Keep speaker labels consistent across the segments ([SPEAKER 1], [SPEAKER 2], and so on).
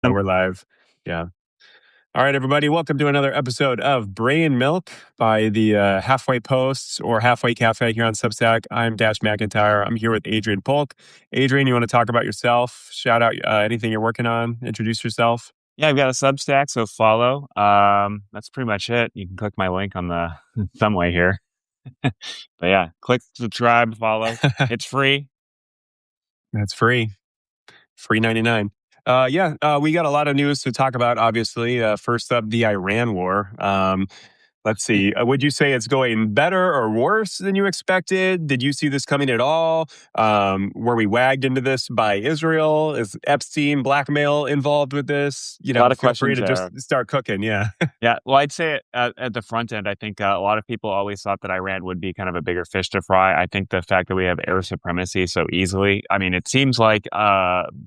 [SPEAKER 1] We're live. Yeah. All right, everybody. Welcome to another episode of Brain Milk by the Halfway Posts or Halfway Cafe here on Substack. I'm Dash McIntyre. I'm here with Adrian Polk. Adrian, you want to talk about yourself? Shout out anything you're working on. Introduce yourself.
[SPEAKER 2] Yeah, I've got a Substack, so follow. That's pretty much it. You can click my link on the thumb way here. But yeah, click subscribe, follow. It's free.
[SPEAKER 1] That's free. Free 99. We got a lot of news to talk about, obviously. First up, the Iran war. Let's see. Would you say it's going better or worse than you expected? Did you see this coming at all? Were we wagged into this by Israel? Is Epstein blackmail involved with this?
[SPEAKER 2] A lot of
[SPEAKER 1] Feel free
[SPEAKER 2] questions
[SPEAKER 1] to
[SPEAKER 2] there.
[SPEAKER 1] just start cooking. Yeah.
[SPEAKER 2] Yeah, well, I'd say at the front end, I think a lot of people always thought that Iran would be kind of a bigger fish to fry. I think the fact that we have air supremacy so easily, I mean, it seems like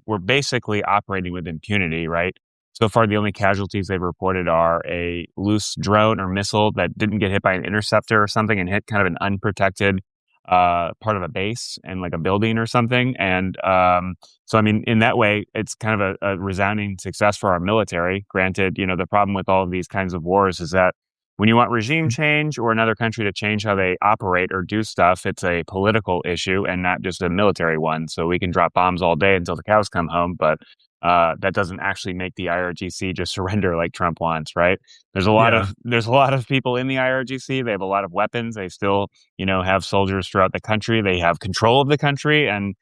[SPEAKER 2] we're basically operating with impunity, right? So far, the only casualties they've reported are a loose drone or missile that didn't get hit by an interceptor or something and hit kind of an unprotected part of a base and like a building or something. And so, I mean, in that way, it's kind of a resounding success for our military. Granted, the problem with all of these kinds of wars is that when you want regime change or another country to change how they operate or do stuff, it's a political issue and not just a military one. So we can drop bombs all day until the cows come home, but that doesn't actually make the IRGC just surrender like Trump wants, right?
[SPEAKER 1] Yeah.
[SPEAKER 2] There's a lot of people in the IRGC. They have a lot of weapons. They still, have soldiers throughout the country. They have control of the country, and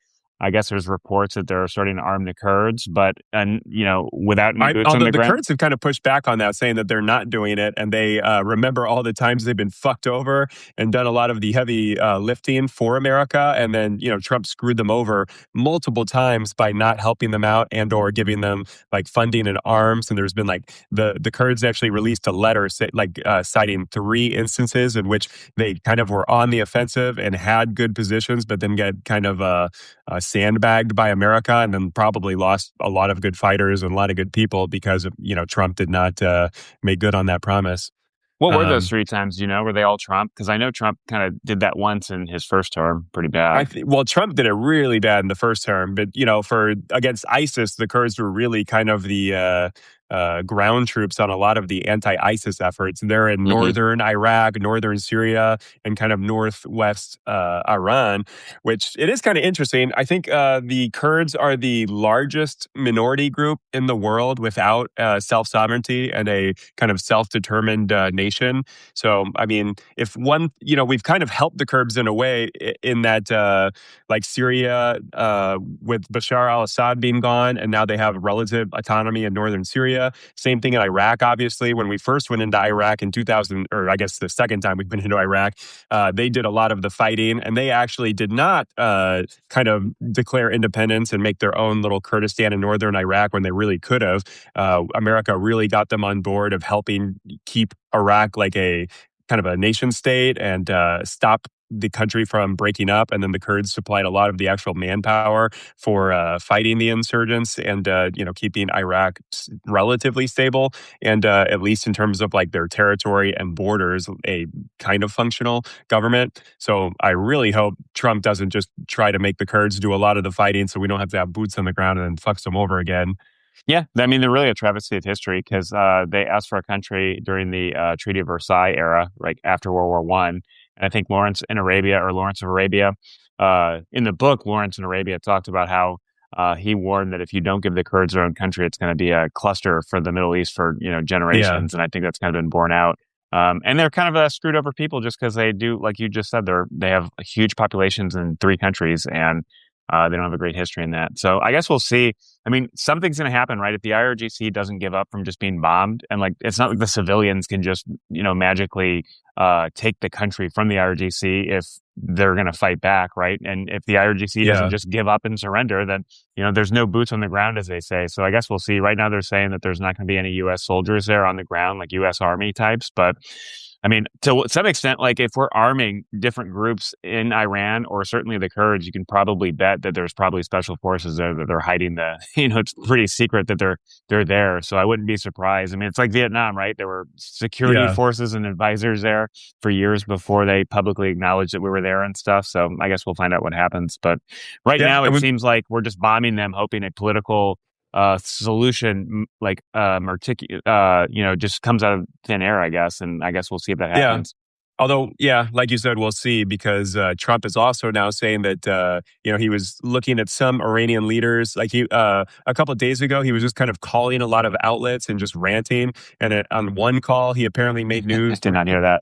[SPEAKER 2] I guess there's reports that they're starting to arm the Kurds, but without any boots on
[SPEAKER 1] Although
[SPEAKER 2] the
[SPEAKER 1] the
[SPEAKER 2] ground.
[SPEAKER 1] Kurds have kind of pushed back on that, saying that they're not doing it, and they remember all the times they've been fucked over and done a lot of the heavy lifting for America, and then Trump screwed them over multiple times by not helping them out and or giving them like funding and arms. And there's been like the Kurds actually released a letter citing 3 instances in which they kind of were on the offensive and had good positions, but then get kind of sandbagged by America, and then probably lost a lot of good fighters and a lot of good people because of Trump did not make good on that promise.
[SPEAKER 2] What were those
[SPEAKER 1] Um,
[SPEAKER 2] 3 times? Were they all Trump? Because I know Trump kind of did that once in his first term, pretty bad.
[SPEAKER 1] well, Trump did it really bad in the first term, but for against ISIS, the Kurds were really kind of the ground troops on a lot of the anti-ISIS efforts. They're in
[SPEAKER 2] Hmm.
[SPEAKER 1] northern Iraq, northern Syria, and kind of northwest Iran, which it is kind of interesting. I think the Kurds are the largest minority group in the world without self-sovereignty and a kind of self-determined nation. So, I mean, if one, we've kind of helped the Kurds in a way in that, like Syria, with Bashar al-Assad being gone, and now they have relative autonomy in northern Syria. Same thing in Iraq, obviously. When we first went into Iraq in 2000, or I guess the second time we've been into Iraq, they did a lot of the fighting, and they actually did not kind of declare independence and make their own little Kurdistan in northern Iraq when they really could have. America really got them on board of helping keep Iraq like a kind of a nation state and stop the country from breaking up. And then the Kurds supplied a lot of the actual manpower for fighting the insurgents and keeping Iraq relatively stable, and at least in terms of like their territory and borders, a kind of functional government. So I really hope Trump doesn't just try to make the Kurds do a lot of the fighting so we don't have to have boots on the ground and then fucks them over again.
[SPEAKER 2] Yeah, I mean, they're really a travesty of history because they asked for a country during the Treaty of Versailles era, right after World War One. And I think Lawrence of Arabia, in the book, Lawrence in Arabia talked about how he warned that if you don't give the Kurds their own country, it's going to be a cluster for the Middle East for
[SPEAKER 1] Yeah.
[SPEAKER 2] generations. And I think that's kind of been borne out. And they're kind of screwed over people just because they do, like you just said, they have huge populations in 3 countries, and they don't have a great history in that. So I guess we'll see. I mean, something's going to happen, right? If the IRGC doesn't give up from just being bombed, and like it's not like the civilians can just magically take the country from the IRGC if they're going to fight back, right? And if the IRGC doesn't
[SPEAKER 1] Yeah.
[SPEAKER 2] just give up and surrender, then there's no boots on the ground, as they say. So I guess we'll see. Right now, they're saying that there's not going to be any U.S. soldiers there on the ground, like U.S. Army types, but I mean, to some extent, like if we're arming different groups in Iran or certainly the Kurds, you can probably bet that there's probably special forces there that they're hiding the, it's pretty secret that they're there. So I wouldn't be surprised. I mean, it's like Vietnam, right? There were security
[SPEAKER 1] Yeah.
[SPEAKER 2] forces and advisors there for years before they publicly acknowledged that we were there and stuff. So I guess we'll find out what happens. But right
[SPEAKER 1] Yeah.
[SPEAKER 2] now,
[SPEAKER 1] And
[SPEAKER 2] it
[SPEAKER 1] we
[SPEAKER 2] seems like we're just bombing them, hoping a political solution just comes out of thin air, I guess, and I guess we'll see if that
[SPEAKER 1] Yeah.
[SPEAKER 2] happens.
[SPEAKER 1] Although, yeah, like you said, we'll see because Trump is also now saying that he was looking at some Iranian leaders. Like a couple of days ago, he was just kind of calling a lot of outlets and just ranting. And on one call, he apparently made
[SPEAKER 2] I
[SPEAKER 1] news.
[SPEAKER 2] did not hear that.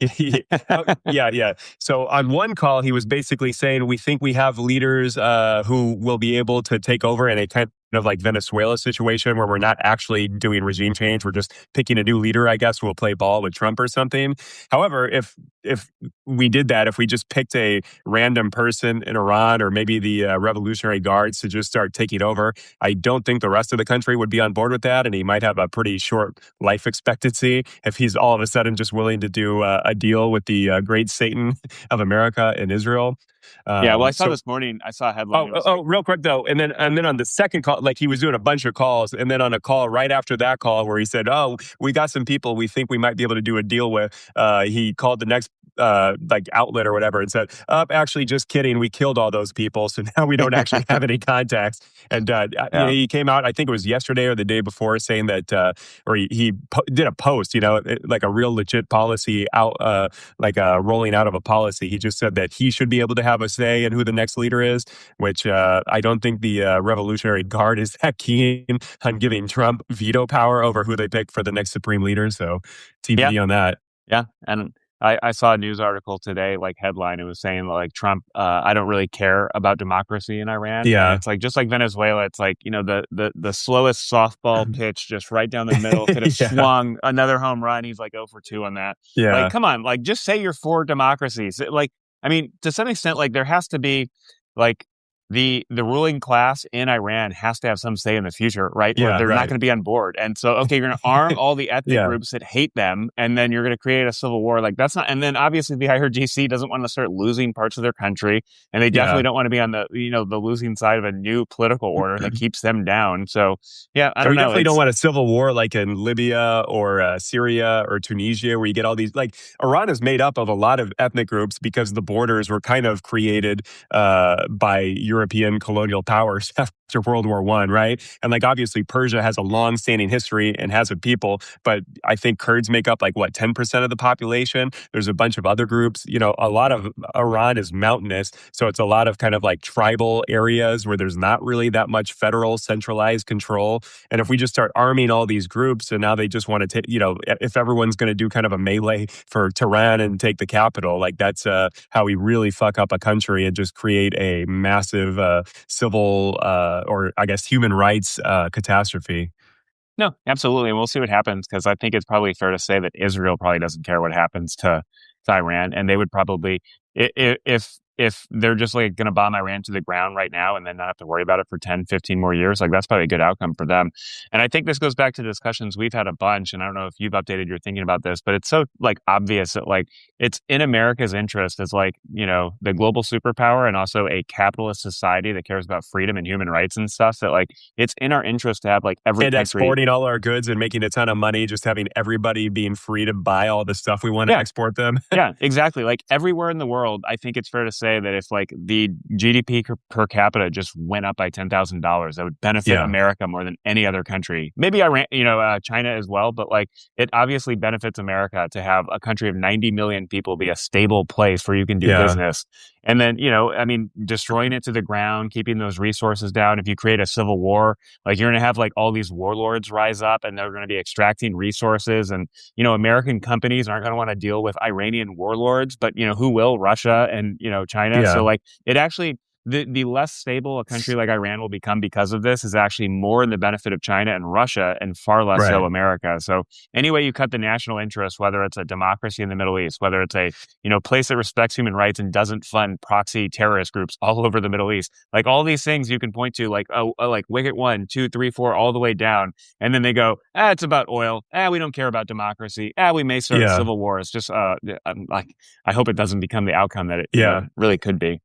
[SPEAKER 1] Oh, yeah, yeah. So on one call, he was basically saying, "We think we have leaders who will be able to take over in a kind of like Venezuela situation where we're not actually doing regime change. We're just picking a new leader, I guess, who will play ball with Trump or something." However, if we did that, if we just picked a random person in Iran or maybe the Revolutionary Guards to just start taking over, I don't think the rest of the country would be on board with that, and he might have a pretty short life expectancy if he's all of a sudden just willing to do a deal with the great Satan of America and Israel.
[SPEAKER 2] Yeah, well, I saw
[SPEAKER 1] So
[SPEAKER 2] this morning. I saw a headline.
[SPEAKER 1] Oh,
[SPEAKER 2] It
[SPEAKER 1] oh,
[SPEAKER 2] was like,
[SPEAKER 1] oh, real quick though, and then on the second call, like he was doing a bunch of calls, and then on a call right after that call where he said, "Oh, we got some people we think we might be able to do a deal with." He called the next like outlet or whatever and said, actually, just kidding. We killed all those people, so now we don't actually have any contacts." And
[SPEAKER 2] yeah,
[SPEAKER 1] he came out, I think it was yesterday or the day before, saying that, or did a post, like a real legit policy out, like rolling out of a policy. He just said that he should be able to have a say in who the next leader is, which I don't think the Revolutionary Guard is that keen on giving Trump veto power over who they pick for the next supreme leader. So
[SPEAKER 2] yeah,
[SPEAKER 1] TBD on that.
[SPEAKER 2] yeah. And I saw a news article today, like headline. It was saying like Trump, I don't really care about democracy in Iran, and
[SPEAKER 1] Yeah.
[SPEAKER 2] it's like just like Venezuela. It's like the slowest softball pitch, just right down the middle, could have
[SPEAKER 1] Yeah.
[SPEAKER 2] swung another home run. He's like 0 for 2 on that. Like,
[SPEAKER 1] Yeah.
[SPEAKER 2] come on, like just say you're for democracies. Like, I mean, to some extent, like there has to be like the ruling class in Iran has to have some say in the future, right? Or
[SPEAKER 1] Yeah.
[SPEAKER 2] they're not
[SPEAKER 1] Right.
[SPEAKER 2] going to be on board. And so, okay, you're going to arm all the ethnic
[SPEAKER 1] Yeah.
[SPEAKER 2] groups that hate them, and then you're going to create a civil war. Like that's not. And then obviously the IRGC doesn't want to start losing parts of their country, and they definitely
[SPEAKER 1] Yeah.
[SPEAKER 2] don't want to be on the losing side of a new political order that keeps them down. So yeah, I
[SPEAKER 1] And
[SPEAKER 2] don't
[SPEAKER 1] we
[SPEAKER 2] know.
[SPEAKER 1] definitely don't
[SPEAKER 2] It's
[SPEAKER 1] want a civil war like in Libya or Syria or Tunisia, where you get all these. Like Iran is made up of a lot of ethnic groups because the borders were kind of created by European colonial powers after World War One, right? And like obviously Persia has a long-standing history and has a people, but I think Kurds make up like what 10% of the population. There's a bunch of other groups. A lot of Iran is mountainous, so it's a lot of kind of like tribal areas where there's not really that much federal centralized control. And if we just start arming all these groups and now they just want to take, if everyone's going to do kind of a melee for Tehran and take the capital, like that's how we really fuck up a country and just create a massive civil or I guess human rights catastrophe.
[SPEAKER 2] No, absolutely. And we'll see what happens because I think it's probably fair to say that Israel probably doesn't care what happens to Iran. And they would probably, if they're just like going to bomb Iran to the ground right now and then not have to worry about it for 10, 15 more years, like that's probably a good outcome for them. And I think this goes back to discussions we've had a bunch. And I don't know if you've updated your thinking about this, but it's so like obvious that like it's in America's interest as like, the global superpower and also a capitalist society that cares about freedom and human rights and stuff that like it's in our interest to have like every
[SPEAKER 1] And
[SPEAKER 2] country.
[SPEAKER 1] exporting all our goods and making a ton of money, just having everybody being free to buy all the stuff we want to
[SPEAKER 2] Yeah.
[SPEAKER 1] export them.
[SPEAKER 2] Yeah, exactly. Like everywhere in the world, I think it's fair to say that if like the GDP per capita just went up by $10,000, that would benefit
[SPEAKER 1] Yeah.
[SPEAKER 2] America more than any other country. Maybe Iran, China as well, but like it obviously benefits America to have a country of 90 million people be a stable place where you can do
[SPEAKER 1] Yeah.
[SPEAKER 2] business. And then, I mean, destroying it to the ground, keeping those resources down. If you create a civil war, like you're going to have like all these warlords rise up and they're going to be extracting resources. And, American companies aren't going to want to deal with Iranian warlords, but, who will? Russia and, China. So
[SPEAKER 1] Yeah.
[SPEAKER 2] like it actually, the less stable a country like Iran will become because of this is actually more in the benefit of China and Russia and far less so
[SPEAKER 1] Right.
[SPEAKER 2] America. So anyway, you cut the national interest, whether it's a democracy in the Middle East, whether it's a, place that respects human rights and doesn't fund proxy terrorist groups all over the Middle East, like all these things you can point to, like, like Wicket 1, 2, 3, 4, all the way down. And then they go, it's about oil. We don't care about democracy. We may start a
[SPEAKER 1] Yeah.
[SPEAKER 2] civil war. It's just, like, I hope it doesn't become the outcome that it,
[SPEAKER 1] Yeah.
[SPEAKER 2] really could be.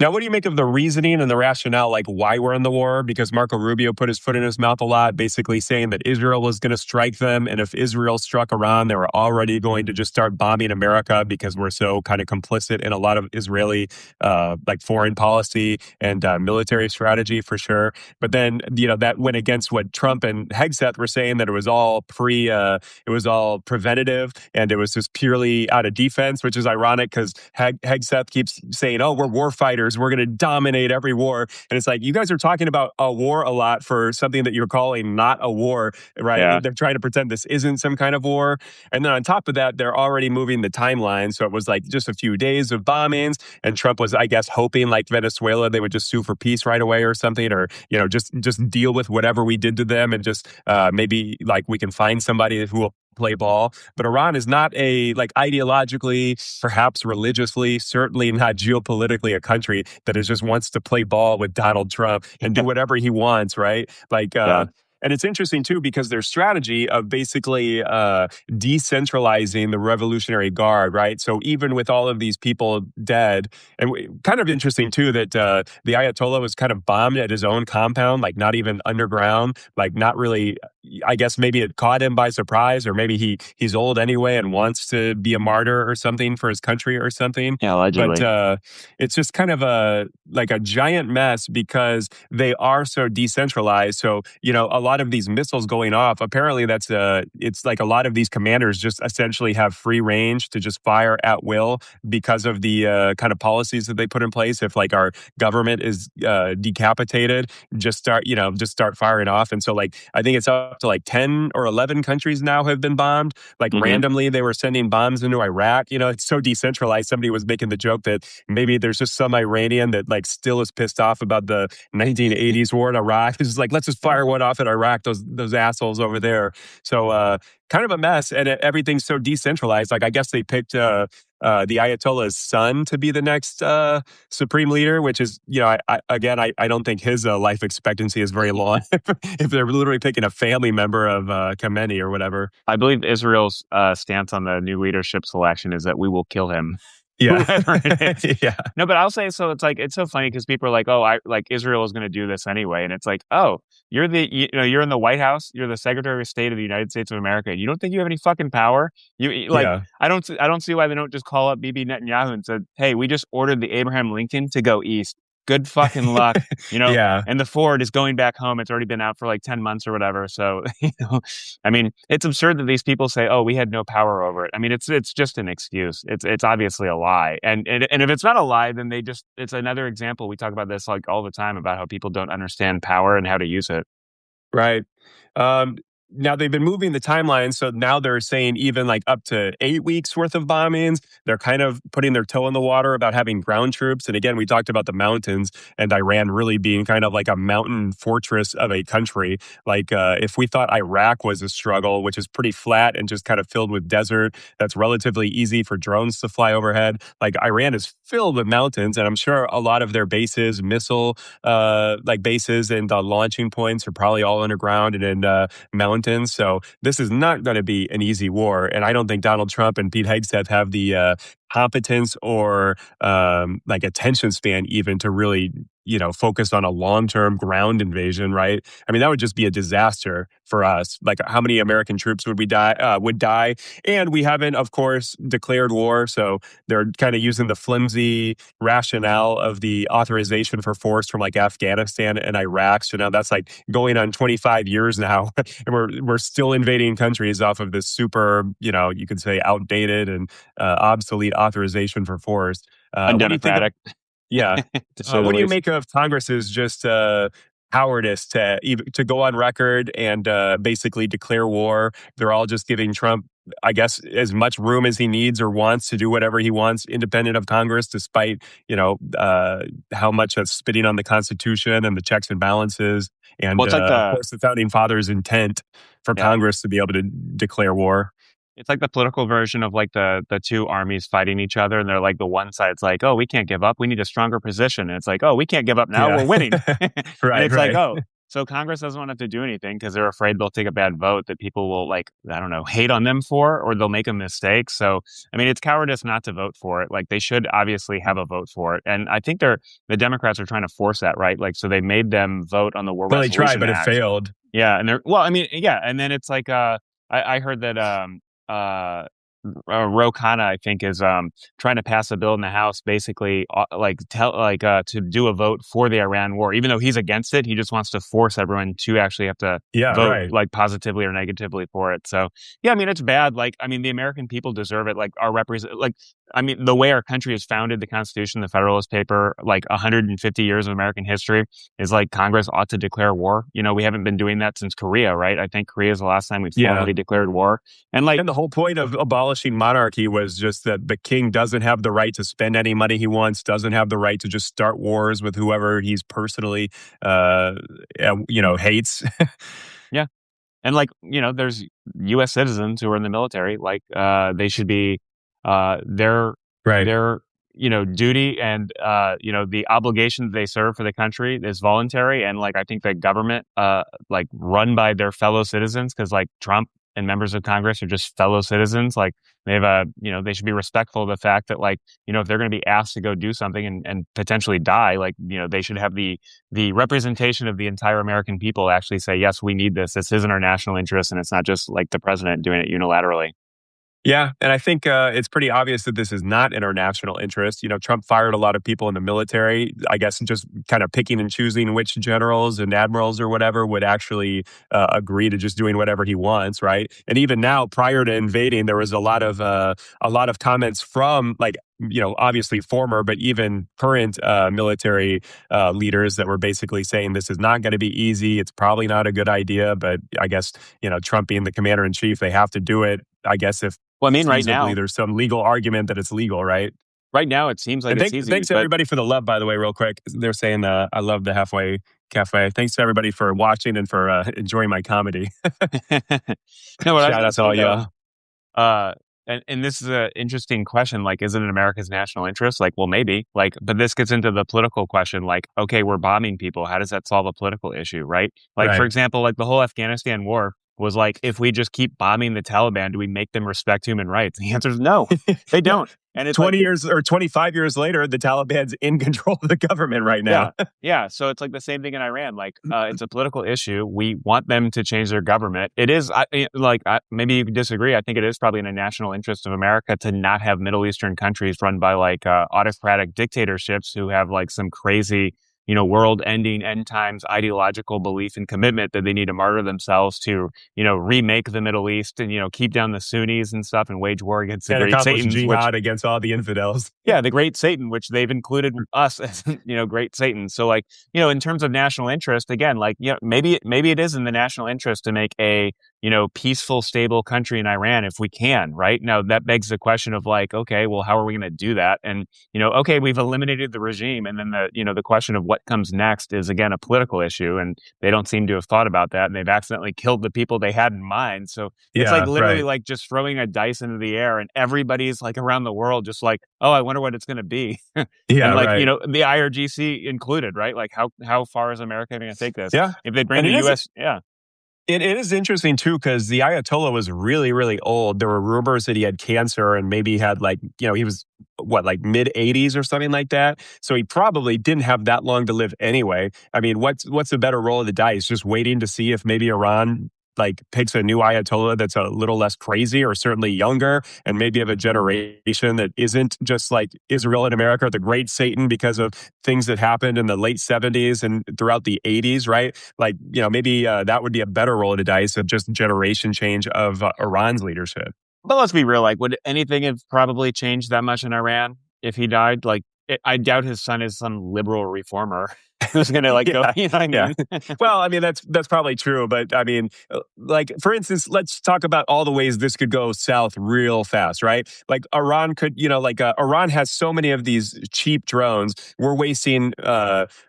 [SPEAKER 1] Now, what do you make of the reasoning and the rationale, like why we're in the war? Because Marco Rubio put his foot in his mouth a lot, basically saying that Israel was going to strike them. And if Israel struck Iran, they were already going to just start bombing America because we're so kind of complicit in a lot of Israeli, like foreign policy and military strategy for sure. But then, that went against what Trump and Hegseth were saying, that it was all it was all preventative and it was just purely out of defense, which is ironic because Hegseth keeps saying, oh, we're war fighters. We're going to dominate every war. And it's like, you guys are talking about a war a lot for something that you're calling not a war,
[SPEAKER 2] Yeah.
[SPEAKER 1] right? They're trying to pretend this isn't some kind of war. And then on top of that, they're already moving the timeline. So it was like just a few days of bombings. And Trump was, I guess, hoping like Venezuela, they would just sue for peace right away or something, or, just deal with whatever we did to them and just maybe like we can find somebody who will play ball. But Iran is not like ideologically, perhaps religiously, certainly not geopolitically a country that is just wants to play ball with Donald Trump and do whatever he wants, right? Like,
[SPEAKER 2] Yeah.
[SPEAKER 1] and it's interesting too, because their strategy of basically decentralizing the Revolutionary Guard, right? So even with all of these people dead, and kind of interesting too that the Ayatollah was kind of bombed at his own compound, like not even underground, like not really. I guess maybe it caught him by surprise, or maybe he's old anyway and wants to be a martyr or something for his country or something.
[SPEAKER 2] Yeah,
[SPEAKER 1] But
[SPEAKER 2] allegedly.
[SPEAKER 1] it's just kind of like a giant mess because they are so decentralized. So a lot of these missiles going off. Apparently, it's like a lot of these commanders just essentially have free range to just fire at will because of the kind of policies that they put in place. If like our government is decapitated, just start firing off. And so like I think it's up to like 10 or 11 countries now have been bombed. Like
[SPEAKER 2] Hmm.
[SPEAKER 1] randomly, they were sending bombs into Iraq. It's so decentralized. Somebody was making the joke that maybe there's just some Iranian that like still is pissed off about the 1980s war in Iraq. It's just like, let's just fire one off at Iraq, those assholes over there. So kind of a mess. And everything's so decentralized. Like I guess they picked the Ayatollah's son to be the next supreme leader, which is, I don't think his life expectancy is very long if they're literally picking a family member of Khamenei or whatever.
[SPEAKER 2] I believe Israel's stance on the new leadership selection is that we will kill him,
[SPEAKER 1] Yeah.
[SPEAKER 2] whoever it is.
[SPEAKER 1] Yeah.
[SPEAKER 2] No, but I'll say so. It's like it's so funny because people are like, "Oh, I like Israel is going to do this anyway," and it's like, "Oh, you're in the White House, you're the Secretary of State of the United States of America. You don't think you have any fucking power? Like,
[SPEAKER 1] Yeah.
[SPEAKER 2] I don't see why they don't just call up Bibi Netanyahu and said, "Hey, we just ordered the Abraham Lincoln to go east. Good fucking luck."
[SPEAKER 1] Yeah.
[SPEAKER 2] And the Ford is going back home. It's already been out for like 10 months or whatever. So, I mean, it's absurd that these people say, "Oh, we had no power over it." I mean, it's just an excuse. It's obviously a lie. And if it's not a lie, then it's another example. We talk about this like all the time about how people don't understand power and how to use it.
[SPEAKER 1] Right. Um, Now they've been moving the timeline, so now they're saying even like up to 8 weeks worth of bombings. They're kind of putting their toe in the water about having ground troops. And again, we talked about the mountains and Iran really being kind of like a mountain fortress of a country. Like if we thought Iraq was a struggle, which is pretty flat and just kind of filled with desert, that's relatively easy for drones to fly overhead. Like Iran is filled with mountains, and I'm sure a lot of their bases, missile like bases and launching points are probably all underground and in mountains. So this is not going to be an easy war. And I don't think Donald Trump and Pete Hegseth have the competence or like attention span even to really, focus on a long-term ground invasion, right? I mean, that would just be a disaster for us. Like how many American troops would die. And we haven't, of course, declared war. So they're kind of using the flimsy rationale of the authorization for force from like Afghanistan and Iraq. So now that's like going on 25 years now. And we're still invading countries off of this super, you could say outdated and obsolete authorization for force. What do you think of?
[SPEAKER 2] Undemocratic,
[SPEAKER 1] Yeah.
[SPEAKER 2] to say the
[SPEAKER 1] What do you
[SPEAKER 2] least.
[SPEAKER 1] make of Congress's just cowardice to go on record and basically declare war? They're all just giving Trump, I guess, as much room as he needs or wants to do whatever he wants, independent of Congress, despite how much that's spitting on the Constitution and the checks and balances,
[SPEAKER 2] Well,
[SPEAKER 1] and
[SPEAKER 2] it's like
[SPEAKER 1] of course the founding fathers' intent for
[SPEAKER 2] yeah.
[SPEAKER 1] Congress to be able to declare war.
[SPEAKER 2] It's like the political version of like the two armies fighting each other, and they're like the one side's like, "Oh, we can't give up. We need a stronger position." And it's like, "Oh, we can't give up now.
[SPEAKER 1] Yeah.
[SPEAKER 2] We're winning." And
[SPEAKER 1] Right.
[SPEAKER 2] it's like,
[SPEAKER 1] Right.
[SPEAKER 2] "Oh, So Congress doesn't want to have to do anything because they're afraid they'll take a bad vote that people will like, I don't know, hate on them for, or they'll make a mistake. So, I mean, it's cowardice not to vote for it. Like they should obviously have a vote for it. And I think the Democrats are trying to force that, right? Like, so they made them vote on the War
[SPEAKER 1] Well, they tried,
[SPEAKER 2] Resolution
[SPEAKER 1] but it
[SPEAKER 2] Act.
[SPEAKER 1] failed.
[SPEAKER 2] Yeah. And they're, well, I mean, yeah. And then it's like, I heard that, uh, Ro Khanna, I think, is trying to pass a bill in the House, basically to do a vote for the Iran war, even though he's against it. He just wants to force everyone to actually have to
[SPEAKER 1] Yeah,
[SPEAKER 2] vote
[SPEAKER 1] right.
[SPEAKER 2] like positively or negatively for it. So yeah, I mean it's bad. Like I mean the American people deserve it. Like our represent like I mean the way our country is founded, the Constitution, the Federalist Paper, like 150 years of American history is like Congress ought to declare war. You know, we haven't been doing that since Korea, right? I think Korea is the last time we
[SPEAKER 1] Yeah.
[SPEAKER 2] formally declared war. And like
[SPEAKER 1] And the whole point of abolishing monarchy was just that the king doesn't have the right to spend any money he wants, doesn't have the right to just start wars with whoever he's personally, uh, hates.
[SPEAKER 2] yeah. And like, you know, there's US citizens who are in the military, like they should be their
[SPEAKER 1] Right.
[SPEAKER 2] their you know, duty and you know, the obligation that they serve for the country is voluntary. And like I think the government like run by their fellow citizens, because like Trump and members of Congress are just fellow citizens. Like they have a, you know, they should be respectful of the fact that like, you know, if they're going to be asked to go do something and potentially die, like, you know, they should have the representation of the entire American people actually say, yes, we need this. This is in our national interest. And it's not just like the president doing it unilaterally.
[SPEAKER 1] Yeah, and I think it's pretty obvious that this is not in our national interest. You know, Trump fired a lot of people in the military, I guess, just kind of picking and choosing which generals and admirals or whatever would actually agree to just doing whatever he wants, right? And even now, prior to invading, there was a lot of comments from like, you know, obviously former, but even current military leaders that were basically saying this is not going to be easy. It's probably not a good idea, but I guess, you know, Trump being the commander in chief, they have to do it. I guess if
[SPEAKER 2] Well, I mean,
[SPEAKER 1] feasibly there's some legal argument that it's legal, right?
[SPEAKER 2] right now it seems like
[SPEAKER 1] And
[SPEAKER 2] it's easy,
[SPEAKER 1] thanks to
[SPEAKER 2] but
[SPEAKER 1] everybody for the love, by the way, real quick. They're saying I love the Halfway Cafe. Thanks to everybody for watching and for enjoying my comedy.
[SPEAKER 2] no, what I was
[SPEAKER 1] Shout
[SPEAKER 2] going
[SPEAKER 1] out
[SPEAKER 2] to
[SPEAKER 1] to
[SPEAKER 2] say
[SPEAKER 1] all
[SPEAKER 2] though,
[SPEAKER 1] y'all.
[SPEAKER 2] uh, and this is an interesting question. Like, is it in America's national interest? Like, well, maybe. Like, but this gets into the political question. Like, okay, we're bombing people. How does that solve a political issue, right? Like, for
[SPEAKER 1] Right.
[SPEAKER 2] example, like the whole Afghanistan war was like, if we just keep bombing the Taliban, do we make them respect human rights? The answer is no, they
[SPEAKER 1] No,
[SPEAKER 2] don't. And it's like,
[SPEAKER 1] 20 years or 25 years later, the Taliban's in control of the government right now.
[SPEAKER 2] yeah. Yeah. So it's like the same thing in Iran. Like, it's a political issue. We want them to change their government. It is maybe you could disagree. I think it is probably in the national interest of America to not have Middle Eastern countries run by like autocratic dictatorships who have like some crazy, you know, world ending end times ideological belief and commitment that they need to martyr themselves to, you know, remake the Middle East and, you know, keep down the Sunnis and stuff and wage war against the
[SPEAKER 1] And
[SPEAKER 2] great
[SPEAKER 1] accomplish
[SPEAKER 2] Satans, which
[SPEAKER 1] jihad against all the infidels.
[SPEAKER 2] yeah, the great Satan, which they've included us as, you know, great Satan. So like, you know, in terms of national interest, again, like, you know, maybe it is in the national interest to make a, you know, peaceful, stable country in Iran if we can, right? Now that begs the question of like, okay, well, how are we going to do that? And, you know, okay, we've eliminated the regime. And then the, you know, the question of what comes next is again a political issue. And they don't seem to have thought about that. And they've accidentally killed the people they had in mind. So it's like
[SPEAKER 1] Yeah,
[SPEAKER 2] literally
[SPEAKER 1] right.
[SPEAKER 2] like just throwing a dice into the air and everybody's like around the world just like, oh, I wonder what it's going to be. And
[SPEAKER 1] Yeah,
[SPEAKER 2] like, you
[SPEAKER 1] right.
[SPEAKER 2] know, the IRGC included, right? Like how far is America going to take this?
[SPEAKER 1] Yeah.
[SPEAKER 2] If they bring
[SPEAKER 1] And
[SPEAKER 2] the
[SPEAKER 1] it is
[SPEAKER 2] US, yeah.
[SPEAKER 1] it is interesting too because the Ayatollah was really, really old. There were rumors that he had cancer and maybe had like, you know, he was what, like mid 80s or something like that. So he probably didn't have that long to live anyway. I mean, what's a better roll of the dice? Just waiting to see if maybe Iran like picks a new Ayatollah that's a little less crazy or certainly younger and maybe of a generation that isn't just like Israel and America, the great Satan because of things that happened in the late 70s and throughout the 80s, right? Like, you know, maybe that would be a better roll of the dice of just generation change of Iran's leadership.
[SPEAKER 2] But let's be real. Like, would anything have probably changed that much in Iran if he died? Like, I doubt his son is some liberal reformer who's going to like go,
[SPEAKER 1] Yeah,
[SPEAKER 2] you know what I
[SPEAKER 1] yeah.
[SPEAKER 2] mean?
[SPEAKER 1] Well, I mean that's probably true, but I mean, like for instance, let's talk about all the ways this could go south real fast, right? Like Iran could, you know, like Iran has so many of these cheap drones. We're wasting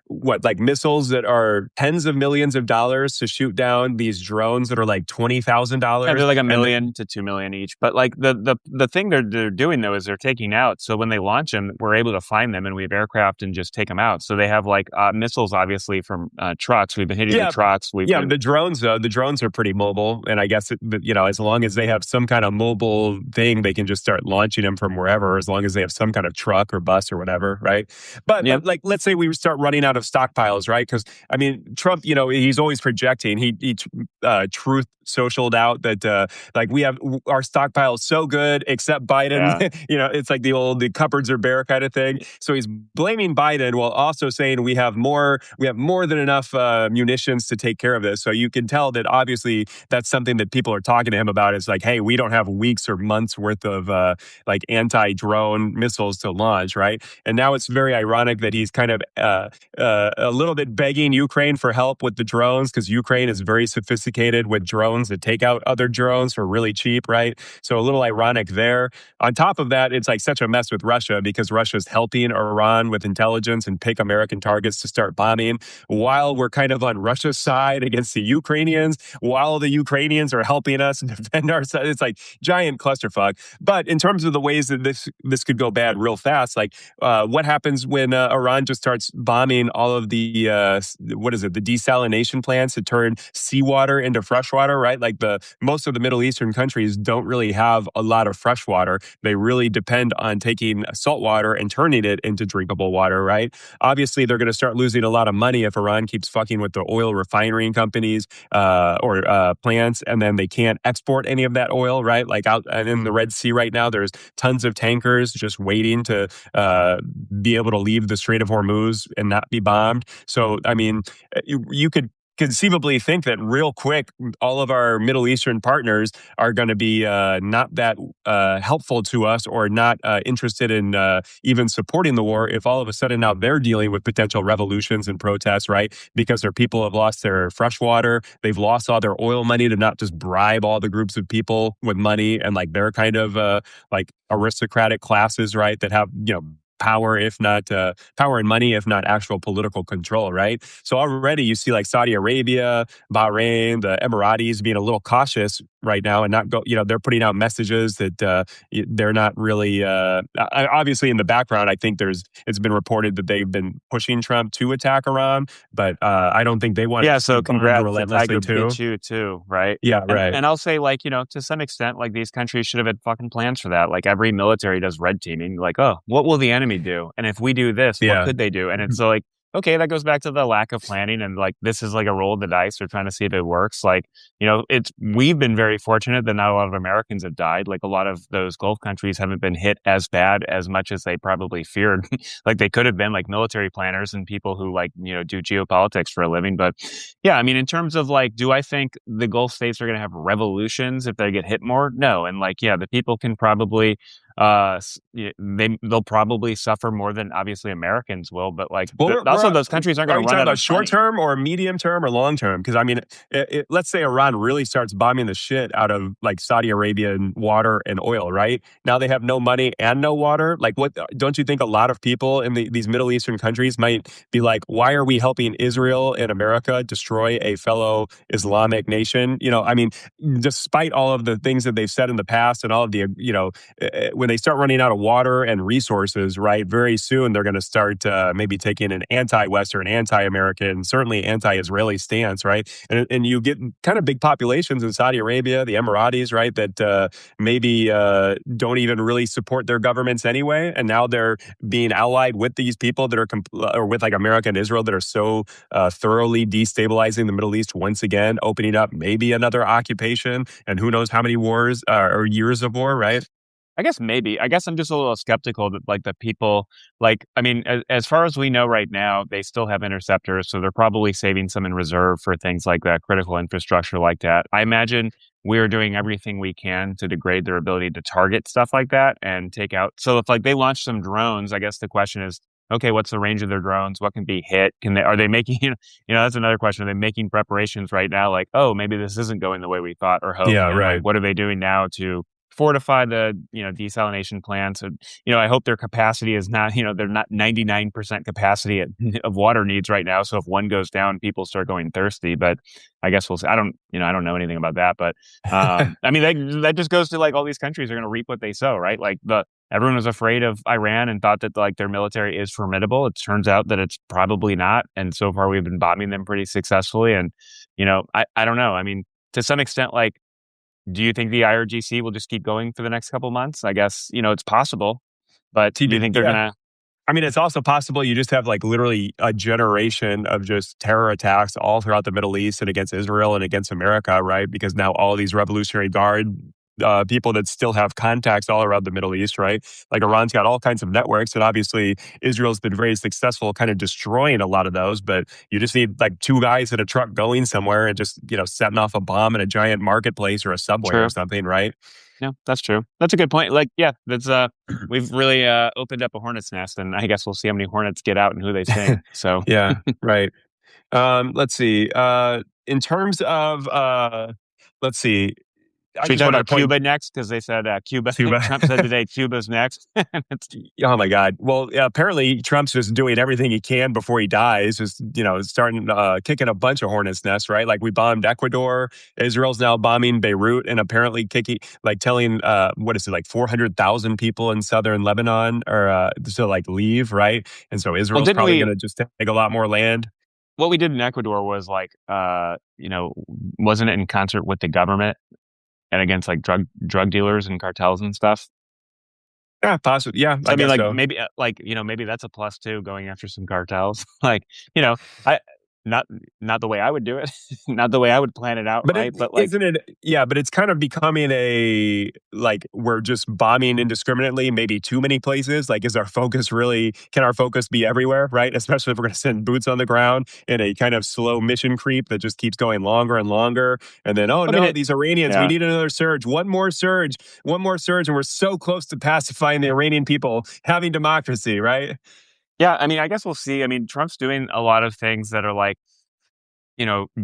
[SPEAKER 1] what, like missiles that are tens of millions of dollars to shoot down these drones that are like
[SPEAKER 2] Yeah, they're
[SPEAKER 1] $20,000.
[SPEAKER 2] like a
[SPEAKER 1] And
[SPEAKER 2] million to 2 million each. But like the thing they're doing though is they're taking out. So when they launch them, we're able to find them, and we have aircraft and just take them out. So they have like missiles, obviously from trucks. We've been hitting the
[SPEAKER 1] yeah,
[SPEAKER 2] trucks. We've
[SPEAKER 1] yeah,
[SPEAKER 2] been
[SPEAKER 1] the drones are pretty mobile, and I guess as long as they have some kind of mobile thing, they can just start launching them from wherever, as long as they have some kind of truck or bus or whatever, right?
[SPEAKER 2] yeah.
[SPEAKER 1] But like, let's say we start running out of stockpiles, right? Because I mean, Trump, he's always projecting. He truth socialed out that like we have our stockpile is so good, except Biden.
[SPEAKER 2] Yeah.
[SPEAKER 1] It's like the cupboards are bare kind of thing. So he's blaming Biden while also saying we have more than enough munitions to take care of this. So you can tell that obviously that's something that people are talking to him about. Is like, hey, we don't have weeks or months worth of like anti-drone missiles to launch, right? And now it's very ironic that he's kind of a little bit begging Ukraine for help with the drones, because Ukraine is very sophisticated with drones that take out other drones for really cheap, right? So a little ironic there. On top of that, it's like such a mess with Russia, because Russia's helping Iran with intelligence and pick American targets to start bombing, while we're kind of on Russia's side against the Ukrainians, while the Ukrainians are helping us defend our side. It's like giant clusterfuck. But in terms of the ways that this could go bad real fast, like what happens when Iran just starts bombing all of the what is it, the desalination plants to turn seawater into fresh water, right? Like the most of the Middle Eastern countries don't really have a lot of fresh water. They really depend on taking salt water and turning it into drinkable water, right? Obviously, they're going to start losing a lot of money if Iran keeps fucking with the oil refining companies or plants, and then they can't export any of that oil, right? Like out and in the Red Sea right now, there's tons of tankers just waiting to be able to leave the Strait of Hormuz and not be bombed. So, I mean, you could conceivably think that real quick, all of our Middle Eastern partners are going to be not that helpful to us, or not interested in even supporting the war, if all of a sudden now they're dealing with potential revolutions and protests, right? Because their people have lost their fresh water. They've lost all their oil money to not just bribe all the groups of people with money and like their kind of like aristocratic classes, right? That have, power, if not power and money, if not actual political control, right? So already you see like Saudi Arabia, Bahrain, the Emiratis being a little cautious right now, and not go, they're putting out messages that they're not really, obviously in the background, I think it's been reported that they've been pushing Trump to attack Iran, but I don't think they want it
[SPEAKER 2] Yeah,
[SPEAKER 1] to be
[SPEAKER 2] so
[SPEAKER 1] bombed
[SPEAKER 2] congrats to
[SPEAKER 1] relentlessly
[SPEAKER 2] Tiger
[SPEAKER 1] too.
[SPEAKER 2] Pichu too, right?
[SPEAKER 1] Yeah,
[SPEAKER 2] And
[SPEAKER 1] right.
[SPEAKER 2] and I'll say like, to some extent, like these countries should have had fucking plans for that. Like every military does red teaming. Like, oh, what will the enemy do? And if we do this, what
[SPEAKER 1] Yeah.
[SPEAKER 2] could they do? And it's so like, okay, that goes back to the lack of planning, and like this is like a roll of the dice. They're trying to see if it works. Like, we've been very fortunate that not a lot of Americans have died. Like a lot of those Gulf countries haven't been hit as bad as much as they probably feared. Like they could have been, like military planners and people who like, do geopolitics for a living. But yeah, I mean, in terms of like, do I think the Gulf states are going to have revolutions if they get hit more? No. And like, yeah, the people can probably, they'll probably suffer more than obviously Americans will. But like,
[SPEAKER 1] Well,
[SPEAKER 2] also those countries aren't going
[SPEAKER 1] are
[SPEAKER 2] to
[SPEAKER 1] you
[SPEAKER 2] run
[SPEAKER 1] talking
[SPEAKER 2] out
[SPEAKER 1] about
[SPEAKER 2] of
[SPEAKER 1] short
[SPEAKER 2] money.
[SPEAKER 1] term or medium term or long term? Because I mean, let's say Iran really starts bombing the shit out of like Saudi Arabian water and oil, right? Now they have no money and no water. Like, what? Don't you think a lot of people in these Middle Eastern countries might be like, why are we helping Israel and America destroy a fellow Islamic nation? I mean, despite all of the things that they've said in the past and all of the, when they start running out of water and resources, right, very soon they're going to start maybe taking an anti-Western, anti-American, certainly anti-Israeli stance, right? And you get kind of big populations in Saudi Arabia, the Emiratis, right, that maybe don't even really support their governments anyway, and now they're being allied with these people that are or with like America and Israel that are so thoroughly destabilizing the Middle East once again, opening up maybe another occupation, and who knows how many wars or years of war, right?
[SPEAKER 2] I guess maybe. I guess I'm just a little skeptical that like the people, like, I mean, as far as we know right now, they still have interceptors, so they're probably saving some in reserve for things like that, critical infrastructure like that. I imagine we're doing everything we can to degrade their ability to target stuff like that and take out. So if like they launch some drones, I guess the question is, okay, what's the range of their drones? What can be hit? Are they making, that's another question. Are they making preparations right now? Like, oh, maybe this isn't going the way we thought or hoped.
[SPEAKER 1] Yeah,
[SPEAKER 2] And like,
[SPEAKER 1] right.
[SPEAKER 2] what are they doing now to fortify the, desalination plants. And, I hope their capacity is not, they're not 99% capacity of water needs right now. So if one goes down, people start going thirsty. But I guess we'll see. I don't know anything about that. But I mean, that just goes to like all these countries are going to reap what they sow, right? Like everyone was afraid of Iran and thought that like their military is formidable. It turns out that it's probably not. And so far we've been bombing them pretty successfully. And, I don't know. I mean, to some extent, like, do you think the IRGC will just keep going for the next couple months? I guess, it's possible, but do you think they're
[SPEAKER 1] Yeah.
[SPEAKER 2] gonna?
[SPEAKER 1] I mean, it's also possible you just have like literally a generation of just terror attacks all throughout the Middle East and against Israel and against America, right? Because now all these Revolutionary Guard people that still have contacts all around the Middle East, right? Like Iran's got all kinds of networks, and obviously Israel's been very successful kind of destroying a lot of those. But you just need like two guys in a truck going somewhere and just, setting off a bomb in a giant marketplace or a subway or
[SPEAKER 2] True.
[SPEAKER 1] something, right?
[SPEAKER 2] No, that's true. That's a good point. Like, yeah, that's we've really opened up a hornet's nest, and I guess we'll see how many hornets get out and who they sting. So,
[SPEAKER 1] Yeah, right. Let's see. In terms of, let's see. I
[SPEAKER 2] should we
[SPEAKER 1] just
[SPEAKER 2] talk
[SPEAKER 1] wanted to
[SPEAKER 2] about
[SPEAKER 1] point
[SPEAKER 2] Cuba next? Because they said Cuba.
[SPEAKER 1] to.
[SPEAKER 2] Trump said today Cuba's next.
[SPEAKER 1] Oh my God. Well, yeah, apparently Trump's just doing everything he can before he dies, just, starting, kicking a bunch of hornets nests, right? Like we bombed Ecuador. Israel's now bombing Beirut and apparently telling, what is it, like 400,000 people in southern Lebanon or, to like leave, right? And so
[SPEAKER 2] Well,
[SPEAKER 1] Israel's
[SPEAKER 2] didn't
[SPEAKER 1] probably
[SPEAKER 2] we?
[SPEAKER 1] going to just take a lot more land.
[SPEAKER 2] What we did in Ecuador was like, wasn't it in concert with the government and against like drug dealers and cartels and stuff?
[SPEAKER 1] Yeah, possibly. Yeah,
[SPEAKER 2] So
[SPEAKER 1] I
[SPEAKER 2] I mean,
[SPEAKER 1] guess
[SPEAKER 2] like
[SPEAKER 1] so.
[SPEAKER 2] maybe, maybe that's a plus too, going after some cartels. Like, you know, I not not the way I would do it, not the way I would plan it out,
[SPEAKER 1] But
[SPEAKER 2] right? But like,
[SPEAKER 1] isn't it? Yeah, but it's kind of becoming a like we're just bombing indiscriminately, maybe too many places. Like, is our focus really? Can our focus be everywhere? Right? Especially if we're going to send boots on the ground in a kind of slow mission creep that just keeps going longer and longer. And then, oh
[SPEAKER 2] I mean,
[SPEAKER 1] no, these Iranians, we
[SPEAKER 2] yeah,
[SPEAKER 1] need another surge, one more surge, and we're so close to pacifying the Iranian people, having democracy, right?
[SPEAKER 2] yeah. I mean, I guess we'll see. I mean, Trump's doing a lot of things that are like,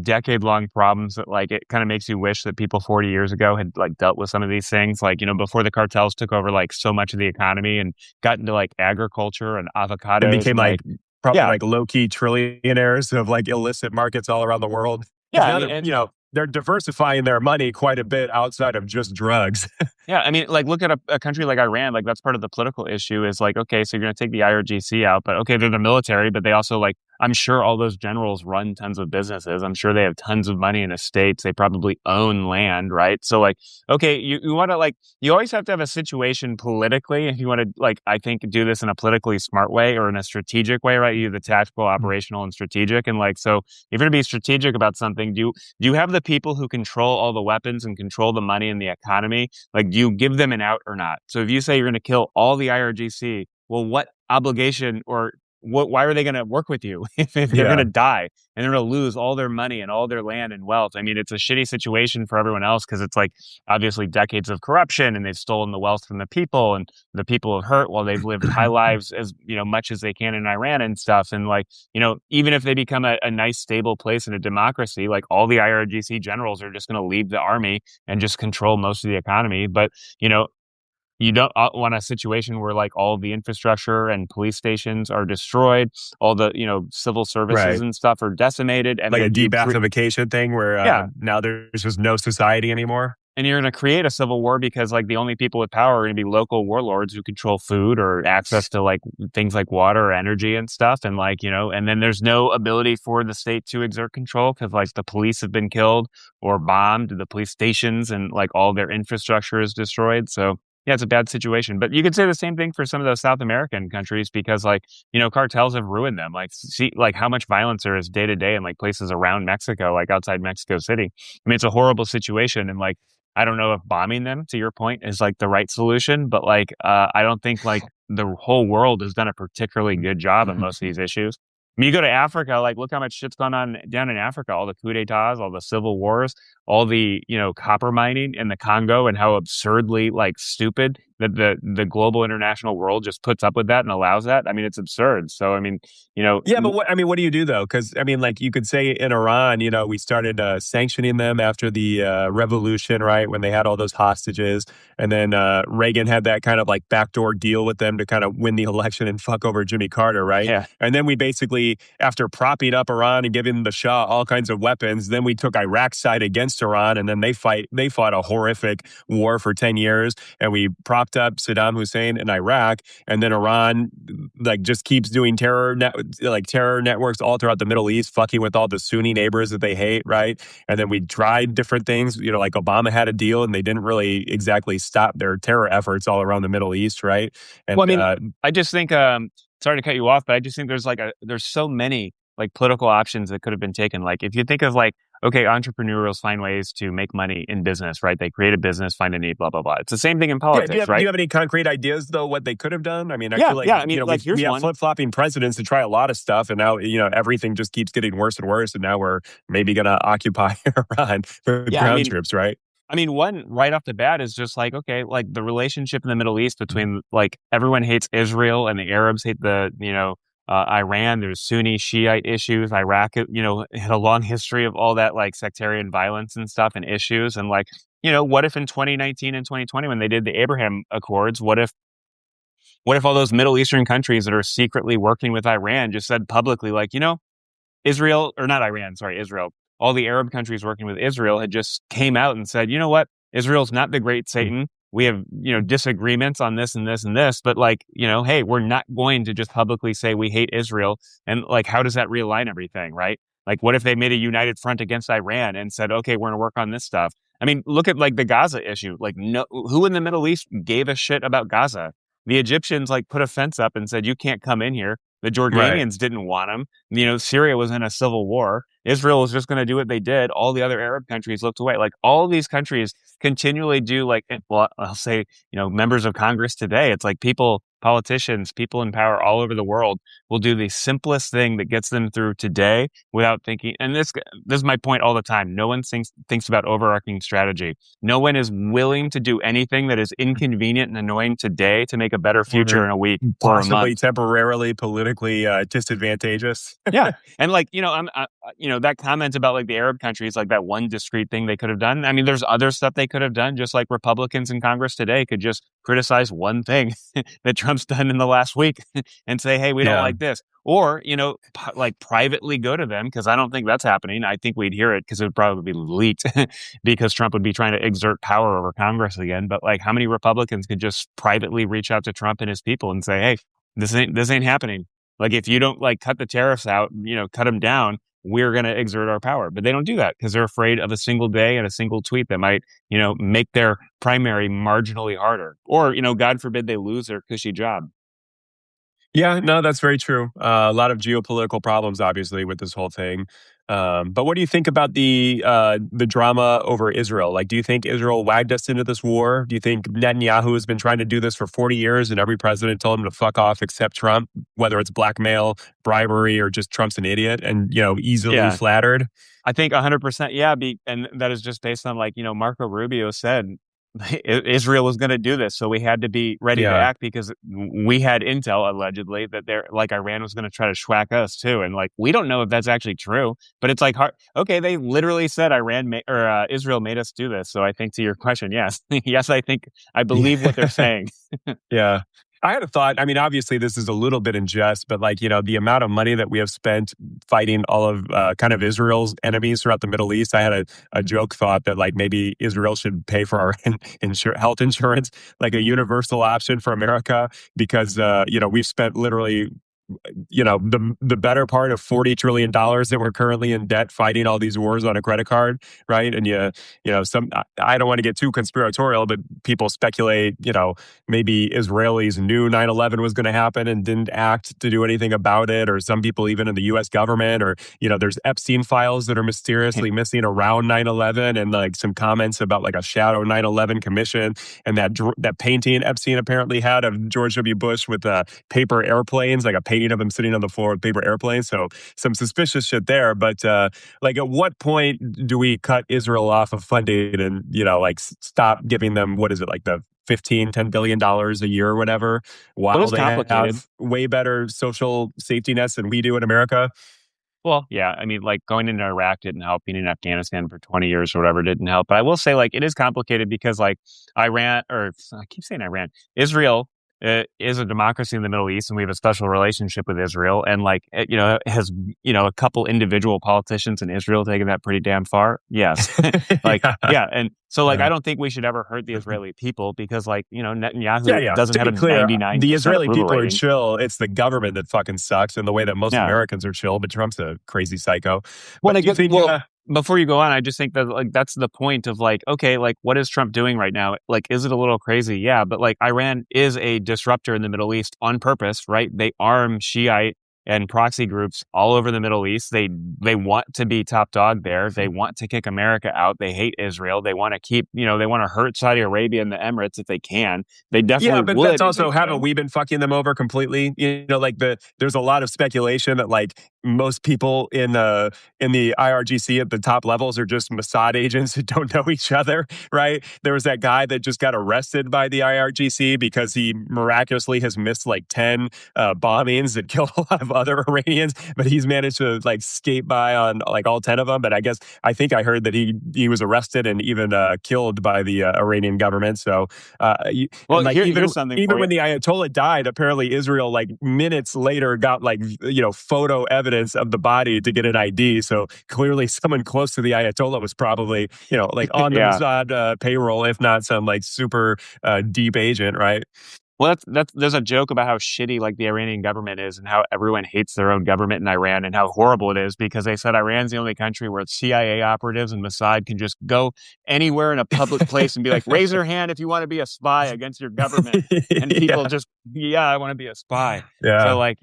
[SPEAKER 2] decade long problems that like it kind of makes you wish that people 40 years ago had like dealt with some of these things. Like, before the cartels took over like so much of the economy and got into like agriculture and
[SPEAKER 1] And
[SPEAKER 2] avocados
[SPEAKER 1] became
[SPEAKER 2] and
[SPEAKER 1] like
[SPEAKER 2] like,
[SPEAKER 1] probably
[SPEAKER 2] yeah,
[SPEAKER 1] like low key trillionaires of like illicit markets all around the world.
[SPEAKER 2] yeah.
[SPEAKER 1] Because
[SPEAKER 2] I
[SPEAKER 1] now
[SPEAKER 2] mean,
[SPEAKER 1] they're,
[SPEAKER 2] and
[SPEAKER 1] they're diversifying their money quite a bit outside of just drugs.
[SPEAKER 2] yeah, I mean, like, look at a country like Iran. Like, that's part of the political issue is like, okay, so you're going to take the IRGC out, but okay, they're the military, but they also like, I'm sure all those generals run tons of businesses. I'm sure they have tons of money in estates. They probably own land, right? So, like, okay, you want to like, you always have to have a situation politically if you want to, like, I think do this in a politically smart way or in a strategic way, right? You have the tactical, operational, and strategic. And like, so if you're going to be strategic about something, do you have the people who control all the weapons and control the money and the economy? Like, do you give them an out or not? So if you say you're going to kill all the IRGC, well, what obligation or why are they going to work with you if they're going
[SPEAKER 1] Yeah.
[SPEAKER 2] to die and they're going to lose all their money and all their land and wealth? I mean, it's a shitty situation for everyone else because it's like obviously decades of corruption and they've stolen the wealth from the people and the people have hurt while they've lived high lives as, much as they can in Iran and stuff. And like, even if they become a nice, stable place in a democracy, like all the IRGC generals are just going to leave the army and just control most of the economy. But, you know, you don't want a situation where like all the infrastructure and police stations are destroyed, all the, civil services
[SPEAKER 1] Right.
[SPEAKER 2] and stuff are decimated. And
[SPEAKER 1] Like a
[SPEAKER 2] then
[SPEAKER 1] debathification thing where
[SPEAKER 2] yeah.
[SPEAKER 1] now there's just no society anymore.
[SPEAKER 2] And you're going to create a civil war because like the only people with power are going to be local warlords who control food or access to like things like water or energy and stuff. And like, and then there's no ability for the state to exert control because like the police have been killed or bombed, the police stations and like all their infrastructure is destroyed. So yeah, it's a bad situation. But you could say the same thing for some of those South American countries because like, cartels have ruined them. Like see like how much violence there is day to day in like places around Mexico, like outside Mexico City. I mean, it's a horrible situation. And like, I don't know if bombing them, to your point, is like the right solution, but like I don't think like the whole world has done a particularly good job on most of these issues. I mean, you go to Africa, like look how much shit's gone on down in Africa, all the coup d'etats, all the civil wars, all the, copper mining in the Congo and how absurdly like stupid that the global international world just puts up with that and allows that. I mean, it's absurd. So, I mean, you know,
[SPEAKER 1] Yeah, but what do you do though? Because I mean, like you could say in Iran, we started sanctioning them after the revolution, right? When they had all those hostages, and then Reagan had that kind of like backdoor deal with them to kind of win the election and fuck over Jimmy Carter, right?
[SPEAKER 2] yeah.
[SPEAKER 1] And then we basically, after propping up Iran and giving the Shah all kinds of weapons, then we took Iraq's side against Iran, and then they fought a horrific war for 10 years, and we propped up Saddam Hussein in Iraq, and then Iran like just keeps doing like terror networks all throughout the Middle East, fucking with all the Sunni neighbors that they hate, right? And then we tried different things, like Obama had a deal and they didn't really exactly stop their terror efforts all around the Middle East, right?
[SPEAKER 2] Well, I
[SPEAKER 1] And
[SPEAKER 2] mean, I just think, sorry to cut you off, but I just think there's so many like political options that could have been taken. Like if you think of like, okay, entrepreneurs find ways to make money in business, right? They create a business, find a need, blah, blah, blah. It's the same thing in
[SPEAKER 1] yeah, do you
[SPEAKER 2] politics,
[SPEAKER 1] have do
[SPEAKER 2] right?
[SPEAKER 1] you have any concrete ideas though what they could have done? I mean, I
[SPEAKER 2] Yeah,
[SPEAKER 1] feel like
[SPEAKER 2] yeah. I mean, like
[SPEAKER 1] we
[SPEAKER 2] here's
[SPEAKER 1] have
[SPEAKER 2] one.
[SPEAKER 1] flip flopping presidents to try a lot of stuff, and now everything just keeps getting worse and worse, and now we're maybe gonna occupy Iran with
[SPEAKER 2] Yeah,
[SPEAKER 1] ground troops, right?
[SPEAKER 2] one right off the bat is just like, okay, like the relationship in the Middle East between like everyone hates Israel and the Arabs hate Iran. There's Sunni Shiite issues. Iraq, had a long history of all that like sectarian violence and stuff and issues. And like, what if in 2019 and 2020 when they did the Abraham Accords, what if all those Middle Eastern countries that are secretly working with Iran just said publicly, like, Israel, or not Iran, sorry, Israel, all the Arab countries working with Israel had just came out and said, you know what? Israel's not the great Satan. We have, disagreements on this and this and this, but like, hey, we're not going to just publicly say we hate Israel. And like, how does that realign everything, right? Like, what if they made a united front against Iran and said, okay, we're going to work on this stuff? I mean, look at like the Gaza issue. Like, no, who in the Middle East gave a shit about Gaza? The Egyptians like put a fence up and said, you can't come in here. The
[SPEAKER 1] Right.
[SPEAKER 2] Jordanians didn't want them. Syria was in a civil war. Israel was just going to do what they did. All the other Arab countries looked away. Like all these countries continually do like, well, I'll say, members of Congress today, it's like politicians, people in power all over the world will do the simplest thing that gets them through today without thinking. And this is my point all the time. No one thinks about overarching strategy. No one is willing to do anything that is inconvenient and annoying today to make a better future
[SPEAKER 1] Or
[SPEAKER 2] in a week or a
[SPEAKER 1] possibly
[SPEAKER 2] month.
[SPEAKER 1] temporarily politically disadvantageous.
[SPEAKER 2] Yeah. And like, that comment about like the Arab countries, like that one discrete thing they could have done. I mean, there's other stuff they could have done, just like Republicans in Congress today could just criticize one thing that Trump's done in the last week and say, hey, we don't
[SPEAKER 1] Yeah.
[SPEAKER 2] like this. Or, like privately go to them, because I don't think that's happening. I think we'd hear it because it would probably be leaked because Trump would be trying to exert power over Congress again. But like, how many Republicans could just privately reach out to Trump and his people and say, hey, this ain't happening. Like, if you don't like cut the tariffs out, cut them down, we're going to exert our power. But they don't do that because they're afraid of a single day and a single tweet that might, make their primary marginally harder. Or, God forbid they lose their cushy job.
[SPEAKER 1] Yeah, no, that's very true. A lot of geopolitical problems, obviously, with this whole thing. But what do you think about the drama over Israel? Like, do you think Israel wagged us into this war? Do you think Netanyahu has been trying to do this for 40 years and every president told him to fuck off except Trump, whether it's blackmail, bribery, or just Trump's an idiot and, easily
[SPEAKER 2] Yeah.
[SPEAKER 1] flattered?
[SPEAKER 2] I think 100%. Yeah. And that is just based on like, Marco Rubio said Israel was going to do this. So we had to be ready to
[SPEAKER 1] Yeah.
[SPEAKER 2] act because we had intel allegedly that like Iran was going to try to schwack us too. And like, we don't know if that's actually true, but it's like, okay, they literally said Israel made us do this. So I think to your question, yes, yes, I believe what they're saying.
[SPEAKER 1] Yeah. I had a thought. I mean, obviously, this is a little bit in jest, but like, the amount of money that we have spent fighting all of kind of Israel's enemies throughout the Middle East, I had a joke thought that like maybe Israel should pay for our health insurance, like a universal option for America, because, we've spent literally the better part of $40 trillion that we're currently in debt fighting all these wars on a credit card, right? And I don't want to get too conspiratorial, but people speculate, maybe Israelis knew 9/11 was going to happen and didn't act to do anything about it, or some people even in the U.S. government, or there's Epstein files that are mysteriously missing around 9/11, and like some comments about like a shadow 9/11 commission, and that painting Epstein apparently had of George W. Bush with paper airplanes, like a painting of him sitting on the floor with paper airplanes. So some suspicious shit there. But like, at what point do we cut Israel off of funding and like stop giving them, what is it, like the $10 billion a year or whatever,
[SPEAKER 2] Well,
[SPEAKER 1] while
[SPEAKER 2] it's
[SPEAKER 1] they
[SPEAKER 2] complicated.
[SPEAKER 1] have way better social safety nets than we do in America.
[SPEAKER 2] Well, yeah, I mean, like going into Iraq didn't help. Being in Afghanistan for 20 years or whatever didn't help. But I will say, like, it is complicated because, like, Iran, or I keep saying Iran, Israel is a democracy in the Middle East, and we have a special relationship with Israel. And, like, it has, a couple individual politicians in Israel taken that pretty damn far. Yes. Like,
[SPEAKER 1] Yeah.
[SPEAKER 2] yeah. And so, like,
[SPEAKER 1] Yeah.
[SPEAKER 2] I don't think we should ever hurt the Israeli people because, like,
[SPEAKER 1] Yeah,
[SPEAKER 2] Netanyahu
[SPEAKER 1] yeah.
[SPEAKER 2] doesn't
[SPEAKER 1] To
[SPEAKER 2] have
[SPEAKER 1] be
[SPEAKER 2] a
[SPEAKER 1] clear, the
[SPEAKER 2] 99%
[SPEAKER 1] Israeli
[SPEAKER 2] approval
[SPEAKER 1] people are
[SPEAKER 2] rating.
[SPEAKER 1] chill. It's the government that fucking sucks, and the way that most
[SPEAKER 2] Yeah.
[SPEAKER 1] Americans are chill. But Trump's a crazy psycho.
[SPEAKER 2] Well,
[SPEAKER 1] But
[SPEAKER 2] I
[SPEAKER 1] do you
[SPEAKER 2] guess,
[SPEAKER 1] think?
[SPEAKER 2] well, before you go on, I just think that like that's the point of like, okay, like what is Trump doing right now? Like, is it a little crazy? Yeah, but like Iran is a disruptor in the Middle East on purpose, right? They arm Shiite and proxy groups all over the Middle East. They want to be top dog there. They want to kick America out. They hate Israel. They want to keep, they want to hurt Saudi Arabia and the Emirates if they can. They
[SPEAKER 1] Yeah,
[SPEAKER 2] definitely
[SPEAKER 1] but that's
[SPEAKER 2] would if they
[SPEAKER 1] also, haven't
[SPEAKER 2] could.
[SPEAKER 1] we been fucking them over completely? Like there's a lot of speculation that like most people in the IRGC at the top levels are just Mossad agents who don't know each other, right? There was that guy that just got arrested by the IRGC because he miraculously has missed like 10 bombings that killed a lot of other Iranians, but he's managed to like skate by on like all 10 of them. But I think I heard that he was arrested and even killed by the Iranian government. So
[SPEAKER 2] Well,
[SPEAKER 1] and like
[SPEAKER 2] here's something
[SPEAKER 1] even
[SPEAKER 2] for you.
[SPEAKER 1] when the Ayatollah died, apparently Israel like minutes later got like photo evidence of the body to get an ID. So clearly, someone close to the Ayatollah was probably like on the
[SPEAKER 2] Yeah.
[SPEAKER 1] Mossad payroll, if not some like super deep agent, right?
[SPEAKER 2] Well, that's there's a joke about how shitty like the Iranian government is and how everyone hates their own government in Iran and how horrible it is because they said Iran's the only country where CIA operatives and Mossad can just go anywhere in a public place and be like, raise your hand if you want to be a spy against your government. And people
[SPEAKER 1] Yeah,
[SPEAKER 2] just, yeah, I want to be a spy. So
[SPEAKER 1] yeah.
[SPEAKER 2] like,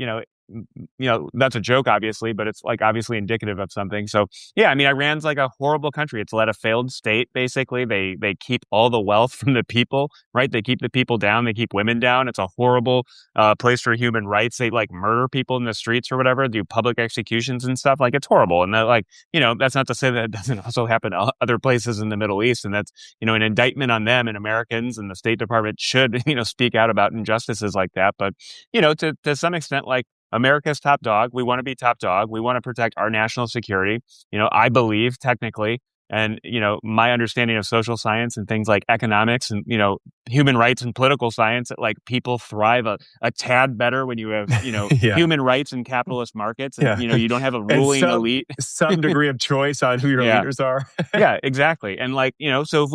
[SPEAKER 2] that's a joke, obviously, but it's like obviously indicative of something. So yeah, I mean, Iran's like a horrible country. It's led a failed state, basically. They keep all the wealth from the people, right? They keep the people down. They keep women down. It's a horrible place for human rights. They like murder people in the streets or whatever, do public executions and stuff. Like it's horrible. And that, like, that's not to say that it doesn't also happen other places in the Middle East. And that's, an indictment on them and Americans, and the State Department should, speak out about injustices like that. But, to some extent, like, America's top dog. We want to be top dog. We want to protect our national security. I believe technically, and my understanding of social science and things like economics and human rights and political science, that like people thrive a tad better when you have
[SPEAKER 1] Yeah,
[SPEAKER 2] human rights in capitalist markets, and
[SPEAKER 1] yeah.
[SPEAKER 2] you don't have a
[SPEAKER 1] And
[SPEAKER 2] ruling elite.
[SPEAKER 1] some degree of choice on who your
[SPEAKER 2] Yeah.
[SPEAKER 1] leaders are.
[SPEAKER 2] Yeah, exactly. And like, so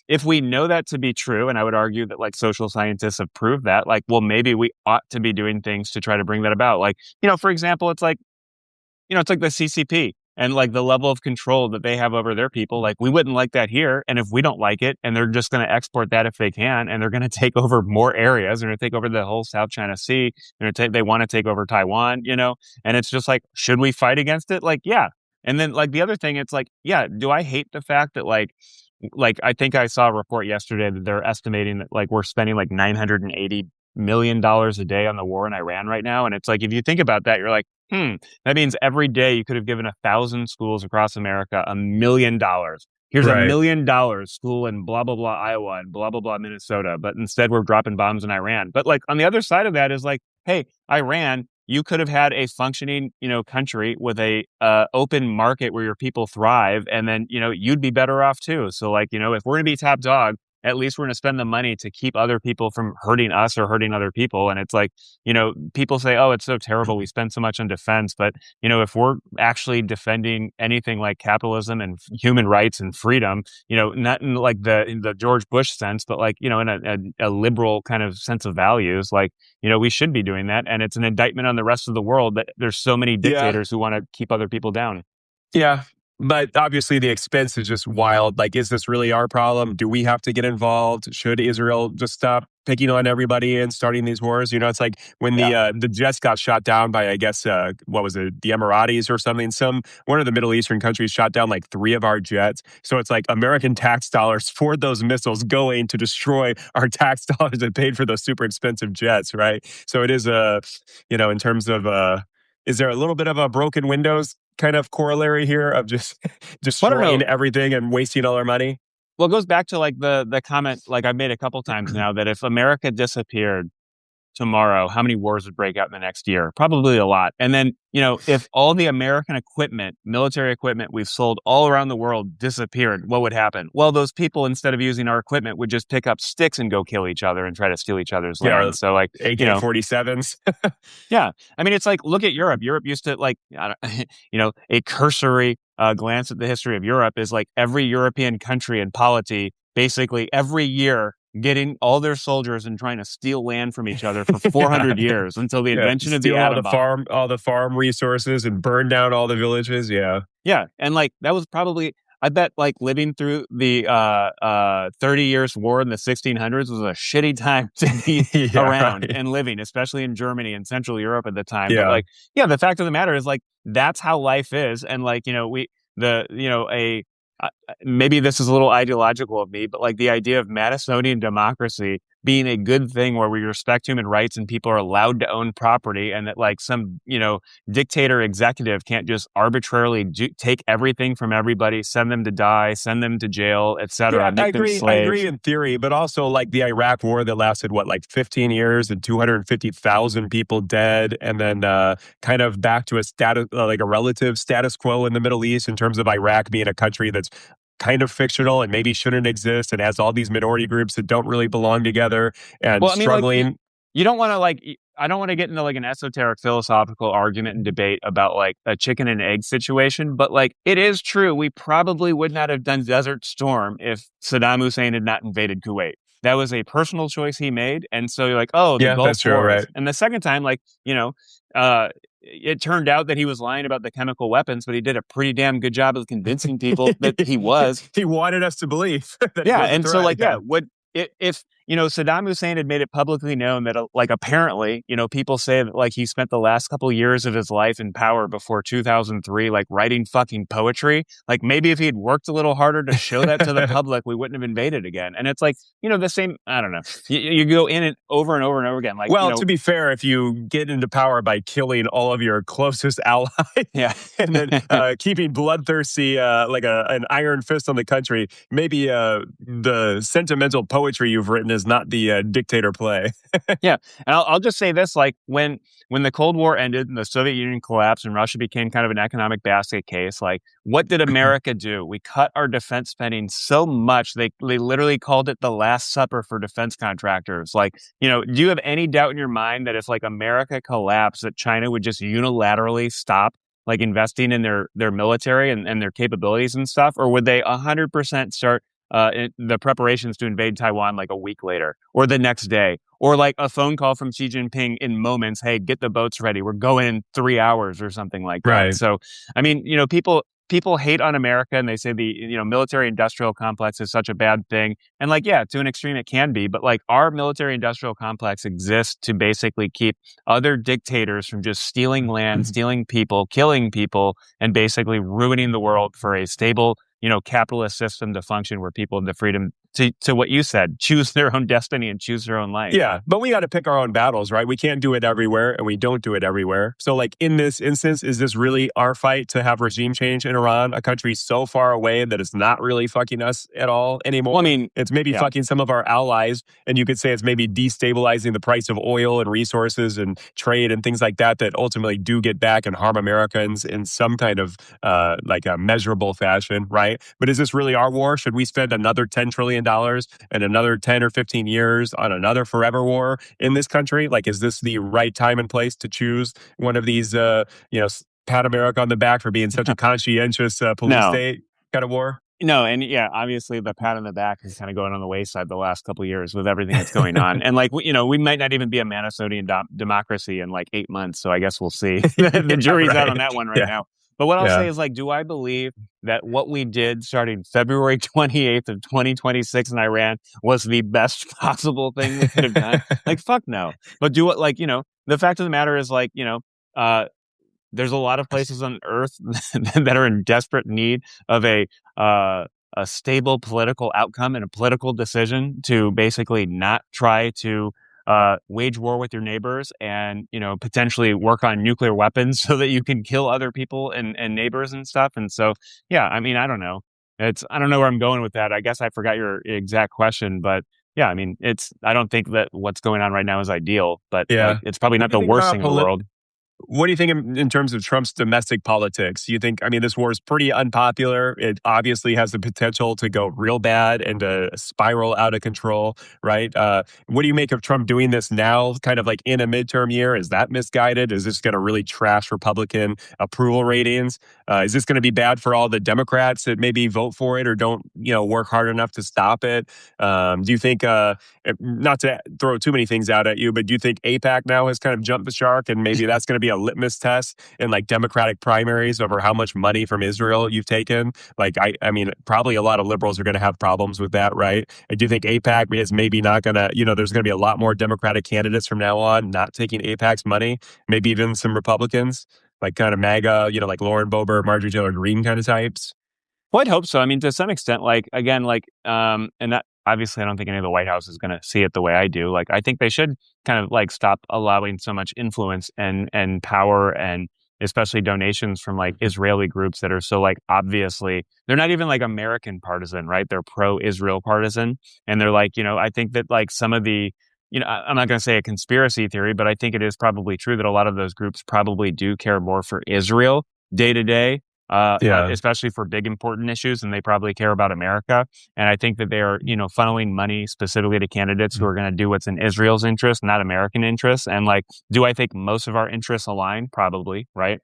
[SPEAKER 2] if we know that to be true, and I would argue that like social scientists have proved that, like, well, maybe we ought to be doing things to try to bring that about. Like, for example, it's like the CCP and like the level of control that they have over their people. Like we wouldn't like that here. And if we don't like it, and they're just going to export that if they can, and they're going to take over more areas, they're going to take over the whole South China Sea. They want to take over Taiwan, and it's just like, should we fight against it? Like, yeah. And then like the other thing, it's like, yeah, do I hate the fact that like I think I saw a report yesterday that they're estimating that like we're spending like $980 million a day on the war in Iran right now. And it's like, if you think about that, you're like, that means every day you could have given 1,000 schools across America $1 million. Here's
[SPEAKER 1] Right.
[SPEAKER 2] $1 million school in blah, blah, blah, Iowa and blah, blah, blah, Minnesota. But instead we're dropping bombs in Iran. But like on the other side of that is like, hey, Iran, you could have had a functioning, country with a open market where your people thrive, and then you'd be better off too. So like if we're gonna be top dog, at least we're gonna spend the money to keep other people from hurting us or hurting other people. And it's like people say, oh, it's so terrible we spend so much on defense, but if we're actually defending anything like capitalism and human rights and freedom, not in like the George Bush sense, but like in a liberal kind of sense of values, like we should be doing that. And it's an indictment on the rest of the world that there's so many
[SPEAKER 1] Yeah.
[SPEAKER 2] dictators who want to keep other people down.
[SPEAKER 1] Yeah. But obviously, the expense is just wild. Like, is this really our problem? Do we have to get involved? Should Israel just stop picking on everybody and starting these wars? It's like when
[SPEAKER 2] Yeah.
[SPEAKER 1] the jets got shot down by, I guess, what was it, the Emiratis or something? One of the Middle Eastern countries shot down like 3 of our jets. So it's like American tax dollars for those missiles going to destroy our tax dollars that paid for those super expensive jets, right? So it is in terms of is there a little bit of a broken windows kind of corollary here of just
[SPEAKER 2] Well, I don't
[SPEAKER 1] destroying
[SPEAKER 2] know.
[SPEAKER 1] everything and wasting all our money?
[SPEAKER 2] Well, it goes back to like the comment like I've made a couple times now that if America disappeared tomorrow, how many wars would break out in the next year? Probably a lot. And then, if all the American equipment, military equipment we've sold all around the world disappeared, what would happen? Well, those people, instead of using our equipment, would just pick up sticks and go kill each other and try to steal each other's
[SPEAKER 1] Yeah,
[SPEAKER 2] land.
[SPEAKER 1] or
[SPEAKER 2] So, like,
[SPEAKER 1] AK-47s.
[SPEAKER 2] yeah. I mean, it's like, look at Europe. Europe used to like, I don't, a cursory glance at the history of Europe is like every European country and polity basically every year getting all their soldiers and trying to steal land from each other for
[SPEAKER 1] Yeah.
[SPEAKER 2] 400 years until the
[SPEAKER 1] Yeah,
[SPEAKER 2] invention of the
[SPEAKER 1] steal
[SPEAKER 2] atom bomb.
[SPEAKER 1] all the farm resources and burn down all the villages. Yeah.
[SPEAKER 2] Yeah. And like, that was probably, I bet like living through the 30 years war in the 1600s was a shitty time to be
[SPEAKER 1] Yeah,
[SPEAKER 2] around
[SPEAKER 1] right.
[SPEAKER 2] and living, especially in Germany and Central Europe at the time. But
[SPEAKER 1] Yeah.
[SPEAKER 2] like, yeah, the fact of the matter is like that's how life is. And like, the a maybe this is a little ideological of me, but like the idea of Madisonian democracy being a good thing where we respect human rights and people are allowed to own property and that like some, dictator executive can't just arbitrarily take everything from everybody, send them to die, send them to jail, etc.,
[SPEAKER 1] Yeah, I
[SPEAKER 2] make them
[SPEAKER 1] agree. I agree
[SPEAKER 2] slaves.
[SPEAKER 1] in theory, but also like the Iraq war that lasted what, like 15 years and 250,000 people dead, and then kind of back to a status, like a relative status quo in the Middle East in terms of Iraq being a country that's kind of fictional and maybe shouldn't exist and has all these minority groups that don't really belong together and
[SPEAKER 2] Well, I mean, like,
[SPEAKER 1] struggling.
[SPEAKER 2] you don't want to I don't want to get into like an esoteric philosophical argument and debate about like a chicken and egg situation, but like it is true we probably would not have done Desert Storm if Saddam Hussein had not invaded Kuwait. That was a personal choice he made, and so you're like, oh, the
[SPEAKER 1] Yeah,
[SPEAKER 2] Gulf
[SPEAKER 1] that's true.
[SPEAKER 2] Wars.
[SPEAKER 1] Right.
[SPEAKER 2] And the second time, like it turned out that he was lying about the chemical weapons, but he did a pretty damn good job of convincing people that he was.
[SPEAKER 1] He wanted us to believe that he
[SPEAKER 2] Yeah,
[SPEAKER 1] was a
[SPEAKER 2] and so
[SPEAKER 1] threat.
[SPEAKER 2] like
[SPEAKER 1] Yeah.
[SPEAKER 2] yeah, would if Saddam Hussein had made it publicly known that like apparently people say that like he spent the last couple years of his life in power before 2003 like writing fucking poetry, like maybe if he'd worked a little harder to show that to the public we wouldn't have invaded again. And it's like the same, I don't know, you go in it over and over and over again, like
[SPEAKER 1] Well, to be fair, if you get into power by killing all of your closest allies
[SPEAKER 2] yeah.
[SPEAKER 1] and then keeping bloodthirsty, like an iron fist on the country, maybe the sentimental poetry you've written is not the dictator play.
[SPEAKER 2] Yeah, and I'll just say this: like when the Cold War ended and the Soviet Union collapsed and Russia became kind of an economic basket case, like what did America do? We cut our defense spending so much they literally called it the Last Supper for defense contractors. Like, do you have any doubt in your mind that if like America collapsed, that China would just unilaterally stop like investing in their military and their capabilities and stuff, or would they 100% start the preparations to invade Taiwan like a week later or the next day, or like a phone call from Xi Jinping in moments? Hey, get the boats ready. We're going in 3 hours or something like that.
[SPEAKER 1] Right.
[SPEAKER 2] So, I mean, people hate on America and they say the military industrial complex is such a bad thing. And like, yeah, to an extreme it can be, but like our military industrial complex exists to basically keep other dictators from just stealing land, stealing people, killing people, and basically ruining the world for a stable capitalist system to function where people have the freedom to what you said, choose their own destiny and choose their own life.
[SPEAKER 1] Yeah, but we got to pick our own battles, right? We can't do it everywhere, and we don't do it everywhere. So, like in this instance, is this really our fight to have regime change in Iran, a country so far away that it's not really fucking us at all anymore?
[SPEAKER 2] Well, I mean,
[SPEAKER 1] It's maybe
[SPEAKER 2] yeah.
[SPEAKER 1] fucking some of our allies, and you could say it's maybe destabilizing the price of oil and resources and trade and things like that ultimately do get back and harm Americans in some kind of like a measurable fashion, right? But is this really our war? Should we spend another $10 trillion and another 10 or 15 years on another forever war in this country? Like, is this the right time and place to choose one of these, pat America on the back for being such a conscientious police
[SPEAKER 2] No,
[SPEAKER 1] state kind of war?
[SPEAKER 2] no, and yeah, obviously the pat on the back is kind of going on the wayside the last couple of years with everything that's going on, and like we might not even be a Minnesotan democracy in like 8 months. So I guess we'll see. The
[SPEAKER 1] Yeah,
[SPEAKER 2] jury's out on
[SPEAKER 1] right.
[SPEAKER 2] that one right
[SPEAKER 1] Yeah,
[SPEAKER 2] now. But what I'll
[SPEAKER 1] yeah.
[SPEAKER 2] say is like, do I believe that what we did starting February 28th of 2026 in Iran was the best possible thing we could have done? Like, fuck no. But do it like the fact of the matter is like uh, there's a lot of places on Earth that are in desperate need of uh, a stable political outcome and a political decision to basically not try to wage war with your neighbors and potentially work on nuclear weapons so that you can kill other people and neighbors and stuff. And so, yeah, I mean, I don't know. I don't know where I'm going with that. I guess I forgot your exact question, but yeah, I mean, I don't think that what's going on right now is ideal, but like,
[SPEAKER 1] Yeah.
[SPEAKER 2] it's probably
[SPEAKER 1] What
[SPEAKER 2] not
[SPEAKER 1] do you
[SPEAKER 2] the
[SPEAKER 1] think
[SPEAKER 2] worst
[SPEAKER 1] about
[SPEAKER 2] thing in the world.
[SPEAKER 1] what do you think in terms of Trump's domestic politics? You think, I mean, this war is pretty unpopular. It obviously has the potential to go real bad and to spiral out of control, right? What do you make of Trump doing this now, kind of like in a midterm year? Is that misguided? Is this going to really trash Republican approval ratings? Is this going to be bad for all the Democrats that maybe vote for it or don't, work hard enough to stop it? Do you think, not to throw too many things out at you, but do you think APAC now has kind of jumped the shark and maybe that's going to be a litmus test in like Democratic primaries over how much money from Israel you've taken? Like, I mean, probably a lot of liberals are going to have problems with that, right? I do think APAC is maybe not going to, there's going to be a lot more Democratic candidates from now on not taking APAC's money, maybe even some Republicans, like kind of MAGA, like Lauren Boebert, Marjorie Taylor Greene kind of types.
[SPEAKER 2] Well, I'd hope so. I mean, to some extent, like again, and that obviously, I don't think any of the White House is going to see it the way I do. Like, I think they should kind of like stop allowing so much influence and power and especially donations from like Israeli groups that are so like obviously they're not even like American partisan, right? They're pro-Israel partisan, and they're like, I think that like some of the I'm not going to say a conspiracy theory, but I think it is probably true that a lot of those groups probably do care more for Israel day to day,
[SPEAKER 1] Yeah.
[SPEAKER 2] especially for big important issues, and they probably care about America. And I think that they are, funneling money specifically to candidates who are going to do what's in Israel's interest, not American interests. And like, do I think most of our interests align? Probably, right?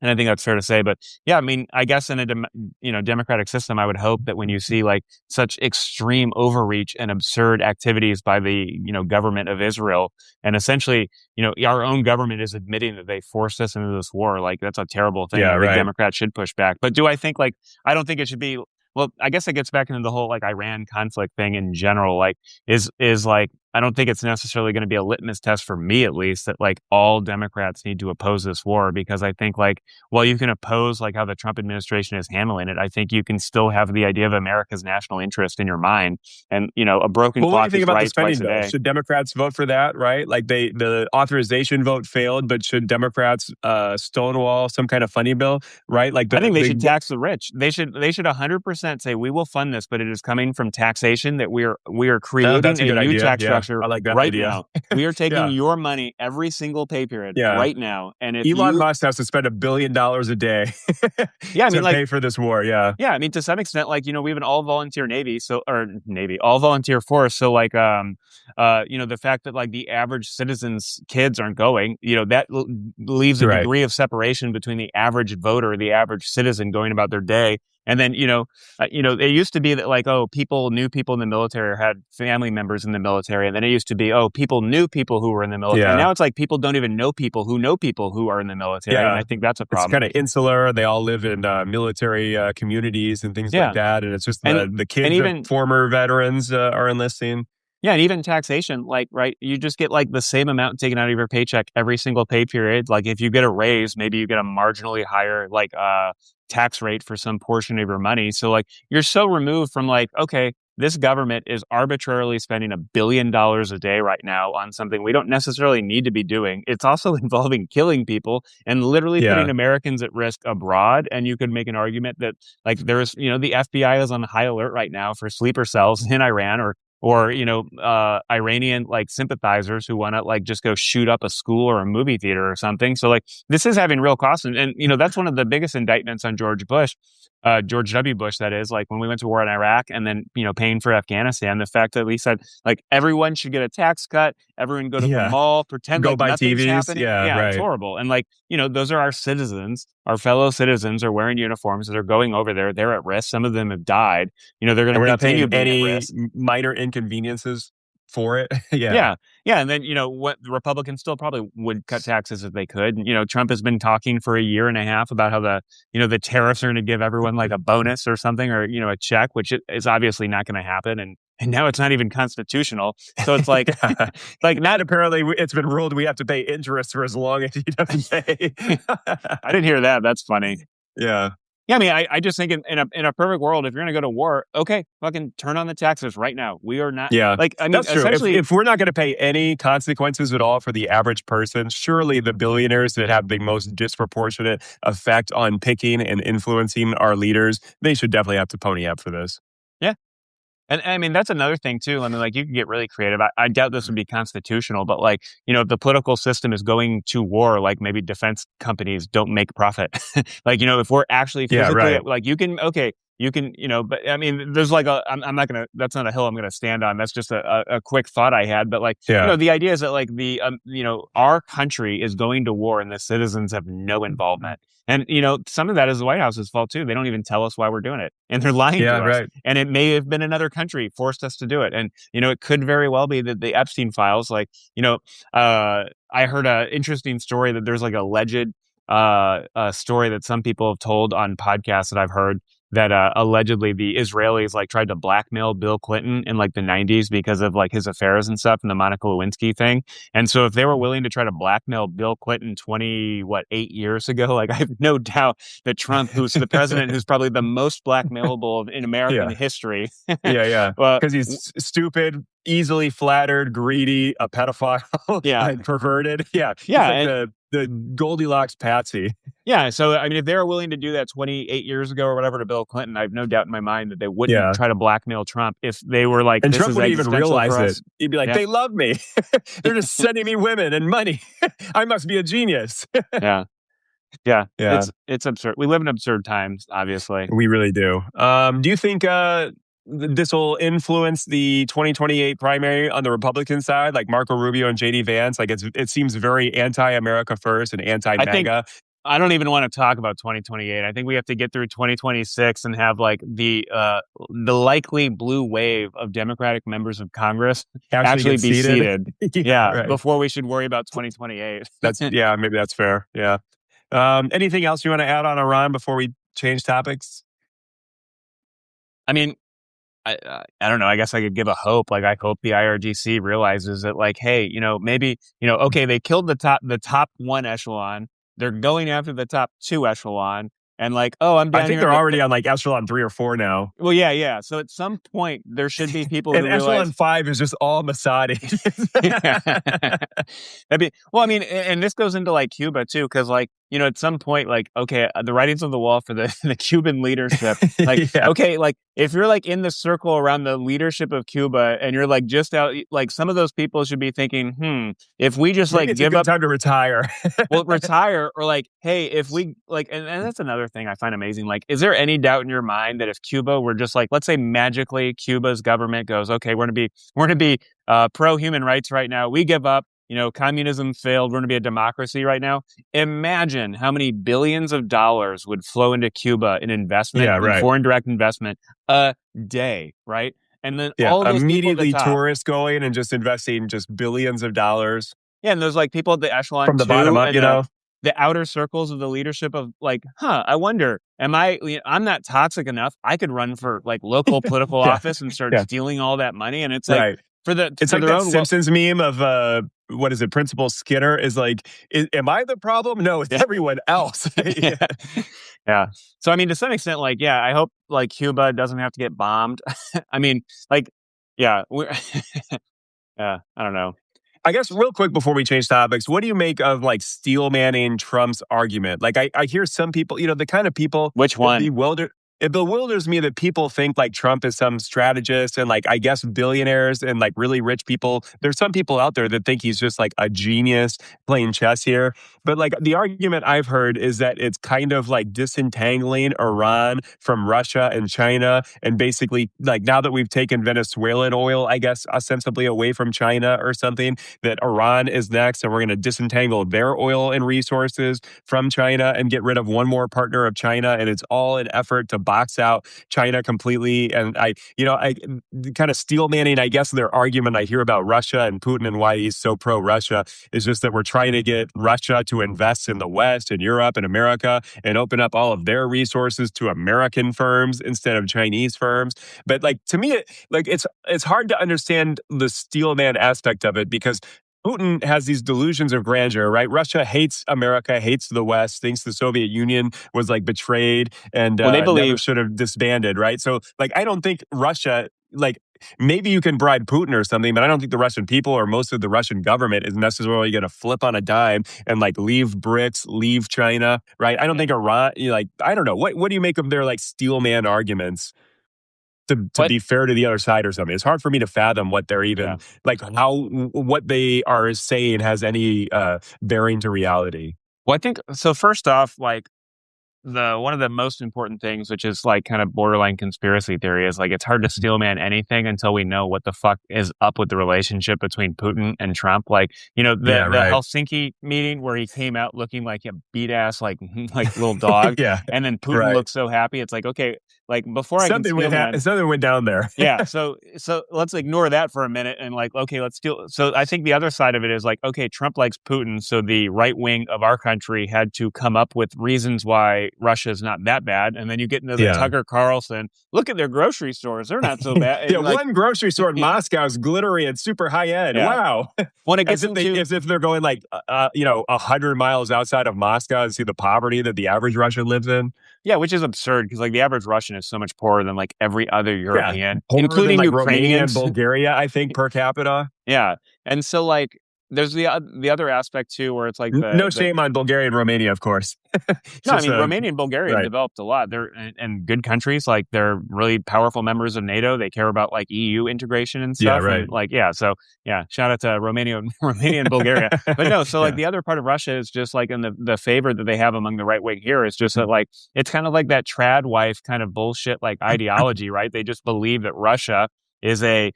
[SPEAKER 2] And I think that's fair to say. But yeah, I mean, I guess in a democratic system, I would hope that when you see like such extreme overreach and absurd activities by the government of Israel, and essentially our own government is admitting that they forced us into this war, like that's a terrible thing, and
[SPEAKER 1] Yeah.
[SPEAKER 2] I think
[SPEAKER 1] Right.
[SPEAKER 2] Democrats should push back. But do I think like I don't think it should be. Well, I guess it gets back into the whole like Iran conflict thing in general. Like, is like I don't think it's necessarily going to be a litmus test for me, at least, that like all Democrats need to oppose this war, because I think like while you can oppose like how the Trump administration is handling it, I think you can still have the idea of America's national interest in your mind. And, a broken
[SPEAKER 1] Well, what do you
[SPEAKER 2] clock
[SPEAKER 1] think
[SPEAKER 2] is
[SPEAKER 1] about the
[SPEAKER 2] right
[SPEAKER 1] spending
[SPEAKER 2] twice a
[SPEAKER 1] bill?
[SPEAKER 2] day.
[SPEAKER 1] Should Democrats vote for that? Right, like the authorization vote failed, but should Democrats stonewall some kind of funding bill? Right, like
[SPEAKER 2] I think they
[SPEAKER 1] the
[SPEAKER 2] should tax the rich. They should 100% say we will fund this, but it is coming from taxation, that we are
[SPEAKER 1] oh, that's
[SPEAKER 2] creating
[SPEAKER 1] a
[SPEAKER 2] a
[SPEAKER 1] good
[SPEAKER 2] new
[SPEAKER 1] idea.
[SPEAKER 2] tax
[SPEAKER 1] Yeah,
[SPEAKER 2] structure
[SPEAKER 1] I like that
[SPEAKER 2] right
[SPEAKER 1] idea.
[SPEAKER 2] now. We are taking
[SPEAKER 1] Yeah,
[SPEAKER 2] your money every single pay period
[SPEAKER 1] yeah.
[SPEAKER 2] right now. And if
[SPEAKER 1] Elon
[SPEAKER 2] you
[SPEAKER 1] Musk has to spend $1 billion a day
[SPEAKER 2] yeah, I mean
[SPEAKER 1] to
[SPEAKER 2] like
[SPEAKER 1] pay for this war. Yeah,
[SPEAKER 2] yeah, I mean, to some extent, like, we have an all volunteer Navy, all volunteer force. So, like, the fact that like the average citizen's kids aren't going, that leaves a
[SPEAKER 1] right.
[SPEAKER 2] degree of separation between the average voter, the average citizen going about their day. And then, it used to be that like, oh, people knew people in the military or had family members in the military. And then it used to be, oh, people knew people who were in the military.
[SPEAKER 1] Yeah,
[SPEAKER 2] Now it's like people don't even know people who are in the military. And I
[SPEAKER 1] yeah.
[SPEAKER 2] think that's a
[SPEAKER 1] It's
[SPEAKER 2] problem.
[SPEAKER 1] kind of insular. They all live in military communities and things like
[SPEAKER 2] Yeah.
[SPEAKER 1] that, and it's just
[SPEAKER 2] And,
[SPEAKER 1] the
[SPEAKER 2] and
[SPEAKER 1] kids of
[SPEAKER 2] even,
[SPEAKER 1] former veterans are enlisting.
[SPEAKER 2] Yeah, and even taxation, like, right, you just get like the same amount taken out of your paycheck every single pay period. Like, if you get a raise, maybe you get a marginally higher, like, tax rate for some portion of your money. So, like, you're so removed from, like, okay, this government is arbitrarily spending $1 billion a day right now on something we don't necessarily need to be doing. It's also involving killing people and literally putting
[SPEAKER 1] Yeah,
[SPEAKER 2] Americans at risk abroad. And you could make an argument that, like, the FBI is on high alert right now for sleeper cells in Iran or Iranian like sympathizers who want to like just go shoot up a school or a movie theater or something. So like this is having real costs, and that's one of the biggest indictments on George W. Bush, that is, like when we went to war in Iraq and then paying for Afghanistan. The fact that he said like everyone should get a tax cut, everyone go to the
[SPEAKER 1] yeah.
[SPEAKER 2] mall, pretend
[SPEAKER 1] Go
[SPEAKER 2] like
[SPEAKER 1] buy
[SPEAKER 2] nothing's
[SPEAKER 1] TVs.
[SPEAKER 2] happening.
[SPEAKER 1] Yeah,
[SPEAKER 2] Yeah, it's
[SPEAKER 1] right.
[SPEAKER 2] horrible. And like those are our citizens, our fellow citizens are wearing uniforms. They're going over there. They're at risk. Some of them have died. They're going
[SPEAKER 1] And
[SPEAKER 2] to
[SPEAKER 1] we're not paying
[SPEAKER 2] continue being at
[SPEAKER 1] any
[SPEAKER 2] risk.
[SPEAKER 1] minor inconveniences for it. Yeah.
[SPEAKER 2] Yeah. Yeah. And then, what the Republicans still probably would cut taxes if they could. And, Trump has been talking for a year and a half about how the tariffs are going to give everyone like a bonus or something, or, a check, which is obviously not going to happen. And now it's not even constitutional. So it's like,
[SPEAKER 1] Yeah.
[SPEAKER 2] like
[SPEAKER 1] And
[SPEAKER 2] not,
[SPEAKER 1] apparently it's been ruled we have to pay interest for as long as he doesn't pay.
[SPEAKER 2] I didn't hear that. That's funny.
[SPEAKER 1] Yeah.
[SPEAKER 2] Yeah, I mean, I just think in a perfect world, if you're going to go to war, okay, fucking turn on the taxes right now. We are not
[SPEAKER 1] Yeah,
[SPEAKER 2] like, I mean,
[SPEAKER 1] that's true.
[SPEAKER 2] essentially,
[SPEAKER 1] If we're not going to pay any consequences at all for the average person, surely the billionaires that have the most disproportionate effect on picking and influencing our leaders, they should definitely have to pony up for this.
[SPEAKER 2] yeah. And I mean, that's another thing too. I mean, like you can get really creative. I doubt this would be constitutional, but like, if the political system is going to war, like maybe defense companies don't make profit. Like, if we're actually
[SPEAKER 1] Yeah,
[SPEAKER 2] physically,
[SPEAKER 1] right.
[SPEAKER 2] like you can, but I mean, there's like I'm not going to, that's not a hill I'm going to stand on. That's just a quick thought I had. But like,
[SPEAKER 1] Yeah.
[SPEAKER 2] the idea is that like our country is going to war and the citizens have no involvement. And, some of that is the White House's fault too. They don't even tell us why we're doing it and they're lying
[SPEAKER 1] Yeah,
[SPEAKER 2] to us.
[SPEAKER 1] right.
[SPEAKER 2] And it may have been another country forced us to do it. And, it could very well be that the Epstein files, like, I heard an interesting story that there's like a alleged story that some people have told on podcasts that I've heard that allegedly the Israelis like tried to blackmail Bill Clinton in like the 90s because of like his affairs and stuff and the Monica Lewinsky thing. And so if they were willing to try to blackmail Bill Clinton 8 years ago, like I have no doubt that Trump, who's the president who's probably the most blackmailable in American
[SPEAKER 1] Yeah.
[SPEAKER 2] history,
[SPEAKER 1] Yeah, yeah.
[SPEAKER 2] well,
[SPEAKER 1] Because he's stupid, easily flattered, greedy, a pedophile,
[SPEAKER 2] yeah,
[SPEAKER 1] and perverted. Yeah, he's
[SPEAKER 2] yeah,
[SPEAKER 1] like
[SPEAKER 2] and
[SPEAKER 1] the Goldilocks Patsy.
[SPEAKER 2] yeah. So I mean, if they were willing to do that 28 years ago or whatever to Bill Clinton, I have no doubt in my mind that they wouldn't
[SPEAKER 1] Yeah.
[SPEAKER 2] try to blackmail Trump if they were like,
[SPEAKER 1] And
[SPEAKER 2] this
[SPEAKER 1] Trump
[SPEAKER 2] is
[SPEAKER 1] wouldn't even
[SPEAKER 2] existential
[SPEAKER 1] realize
[SPEAKER 2] for
[SPEAKER 1] it.
[SPEAKER 2] us.
[SPEAKER 1] He'd be like,
[SPEAKER 2] Yeah,
[SPEAKER 1] they love me. They're just sending me women and money. I must be a genius.
[SPEAKER 2] yeah, yeah.
[SPEAKER 1] Yeah,
[SPEAKER 2] It's absurd. We live in absurd times, obviously.
[SPEAKER 1] we really do. Do you think this will influence the 2028 primary on the Republican side, like Marco Rubio and JD Vance? Like it seems very anti-America first and
[SPEAKER 2] I think
[SPEAKER 1] anti-MAGA.
[SPEAKER 2] I don't even want to talk about 2028. I think we have to get through 2026 and have like the likely blue wave of Democratic members of Congress
[SPEAKER 1] Actually
[SPEAKER 2] actually
[SPEAKER 1] get
[SPEAKER 2] be
[SPEAKER 1] seated.
[SPEAKER 2] seated.
[SPEAKER 1] Yeah,
[SPEAKER 2] Yeah,
[SPEAKER 1] right.
[SPEAKER 2] before we should worry about 2028.
[SPEAKER 1] Yeah, maybe that's fair. Yeah. Anything else you want to add on Iran before we change topics?
[SPEAKER 2] I mean, I don't know. I guess I could give a hope. Like I hope the IRGC realizes that, like, hey, maybe okay, they killed the top one echelon. They're going after the top two echelon, and like, oh, I'm
[SPEAKER 1] I
[SPEAKER 2] down
[SPEAKER 1] think
[SPEAKER 2] here in
[SPEAKER 1] they're
[SPEAKER 2] the
[SPEAKER 1] already on like echelon 3 or 4 now.
[SPEAKER 2] well, yeah, yeah. So at some point, there should be people
[SPEAKER 1] And
[SPEAKER 2] who
[SPEAKER 1] echelon
[SPEAKER 2] realize.
[SPEAKER 1] 5 is just all Masadi.
[SPEAKER 2] Yeah. Well, I mean, and this goes into like Cuba too, because like, at some point, like, okay, the writings on the wall for the, the Cuban leadership, like,
[SPEAKER 1] Yeah.
[SPEAKER 2] okay, like if you're like in the circle around the leadership of Cuba and you're like just out, like some of those people should be thinking, if we just
[SPEAKER 1] Maybe
[SPEAKER 2] like
[SPEAKER 1] it's a
[SPEAKER 2] give
[SPEAKER 1] good
[SPEAKER 2] up,
[SPEAKER 1] time to retire.
[SPEAKER 2] well, retire, or like, hey, if we like, and that's another thing I find amazing. Like, is there any doubt in your mind that if Cuba were just like, let's say magically Cuba's government goes, okay, we're gonna be pro human rights right now. We give up. Communism failed. We're going to be a democracy right now. Imagine how many billions of dollars would flow into Cuba in investment,
[SPEAKER 1] Yeah,
[SPEAKER 2] in
[SPEAKER 1] right.
[SPEAKER 2] foreign direct investment a day, right? And then
[SPEAKER 1] Yeah,
[SPEAKER 2] all those people at the
[SPEAKER 1] immediately
[SPEAKER 2] top,
[SPEAKER 1] tourists going and just investing just billions of dollars
[SPEAKER 2] yeah, and there's like people at the echelon
[SPEAKER 1] from the bottom
[SPEAKER 2] two
[SPEAKER 1] up,
[SPEAKER 2] and the outer circles of the leadership of like, I wonder, I'm not toxic enough. I could run for like local political
[SPEAKER 1] Yeah,
[SPEAKER 2] office and start
[SPEAKER 1] yeah,
[SPEAKER 2] stealing all that money. And it's like
[SPEAKER 1] right.
[SPEAKER 2] for the
[SPEAKER 1] It's
[SPEAKER 2] for
[SPEAKER 1] like
[SPEAKER 2] their
[SPEAKER 1] that
[SPEAKER 2] own well,
[SPEAKER 1] Simpsons meme of what is it? Principal Skinner is like, am I the problem? No, it's
[SPEAKER 2] yeah.
[SPEAKER 1] everyone else.
[SPEAKER 2] Yeah. Yeah. So I mean, to some extent, like, yeah, I hope like Cuba doesn't have to get bombed. I mean, like, yeah, we're yeah, I don't know.
[SPEAKER 1] I guess real quick before we change topics, what do you make of like steel manning Trump's argument? Like I hear some people, the kind of people
[SPEAKER 2] Which
[SPEAKER 1] that
[SPEAKER 2] one?
[SPEAKER 1] it bewilders me that people think like Trump is some strategist and like I guess billionaires and like really rich people. There's some people out there that think he's just like a genius playing chess here. But like the argument I've heard is that it's kind of like disentangling Iran from Russia and China. And basically, like now that we've taken Venezuelan oil, I guess ostensibly away from China or something, that Iran is next and we're going to disentangle their oil and resources from China and get rid of one more partner of China. And it's all an effort to box out China completely. And I kind of steel manning, I guess, their argument I hear about Russia and Putin and why he's so pro Russia is just that we're trying to get Russia to invest in the West and Europe and America and open up all of their resources to American firms instead of Chinese firms. But like to me, it's hard to understand the steel man aspect of it because Putin has these delusions of grandeur, right? Russia hates America, hates the West, thinks the Soviet Union was like betrayed and
[SPEAKER 2] Well, they
[SPEAKER 1] never
[SPEAKER 2] believe,
[SPEAKER 1] should have disbanded, right? So, like, I don't think Russia, like, maybe you can bribe Putin or something, but I don't think the Russian people or most of the Russian government is necessarily going to flip on a dime and like leave BRICS, leave China, right? I don't think Iran, like, I don't know. What do you make of their like steelman arguments to
[SPEAKER 2] what,
[SPEAKER 1] be fair to the other side or something? It's hard for me to fathom what they're even
[SPEAKER 2] yeah.
[SPEAKER 1] like, how what they are saying has any bearing to reality.
[SPEAKER 2] Well, I think so. First off, like, the one of the most important things, which is like kind of borderline conspiracy theory, is like it's hard to steelman anything until we know what the fuck is up with the relationship between Putin and Trump. Like,
[SPEAKER 1] Yeah,
[SPEAKER 2] the
[SPEAKER 1] right.
[SPEAKER 2] Helsinki meeting where he came out looking like a beat ass like little dog,
[SPEAKER 1] Yeah,
[SPEAKER 2] and then Putin
[SPEAKER 1] right.
[SPEAKER 2] looked so happy. It's like, okay, like before I can steelman.
[SPEAKER 1] Something went down there.
[SPEAKER 2] Yeah, so let's ignore that for a minute and like, okay, let's still. So I think the other side of it is like, okay, Trump likes Putin, so the right wing of our country had to come up with reasons why Russia is not that bad, and then you get into the
[SPEAKER 1] Yeah.
[SPEAKER 2] Tucker Carlson. Look at their grocery stores; they're not so bad.
[SPEAKER 1] Yeah,
[SPEAKER 2] And like,
[SPEAKER 1] one grocery store in Moscow is glittery and super high end.
[SPEAKER 2] yeah,
[SPEAKER 1] Wow.
[SPEAKER 2] when it gets into
[SPEAKER 1] As if they're going like 100 miles outside of Moscow and see the poverty that the average Russian lives in.
[SPEAKER 2] yeah, which is absurd because like the average Russian is so much poorer than like every other
[SPEAKER 1] Yeah,
[SPEAKER 2] European,
[SPEAKER 1] poorer than
[SPEAKER 2] including
[SPEAKER 1] like Romania and
[SPEAKER 2] Ukrainians.
[SPEAKER 1] Bulgaria, I think, per capita.
[SPEAKER 2] Yeah, and so like there's the other aspect too where it's like
[SPEAKER 1] No
[SPEAKER 2] the
[SPEAKER 1] shame on Bulgaria and Romania, of course. It's
[SPEAKER 2] No, I
[SPEAKER 1] just
[SPEAKER 2] mean Romania and Bulgaria have
[SPEAKER 1] right.
[SPEAKER 2] developed a lot. They're and good countries. Like they're really powerful members of NATO. They care about like EU integration and
[SPEAKER 1] Yeah,
[SPEAKER 2] stuff.
[SPEAKER 1] right.
[SPEAKER 2] And like yeah, so yeah, shout out to Romania, Romania and Bulgaria. But no, so like
[SPEAKER 1] Yeah.
[SPEAKER 2] the other part of Russia is just like in the favor that they have among the right wing here is just that like it's kind of like that trad wife kind of bullshit like ideology, right? They just believe that Russia is a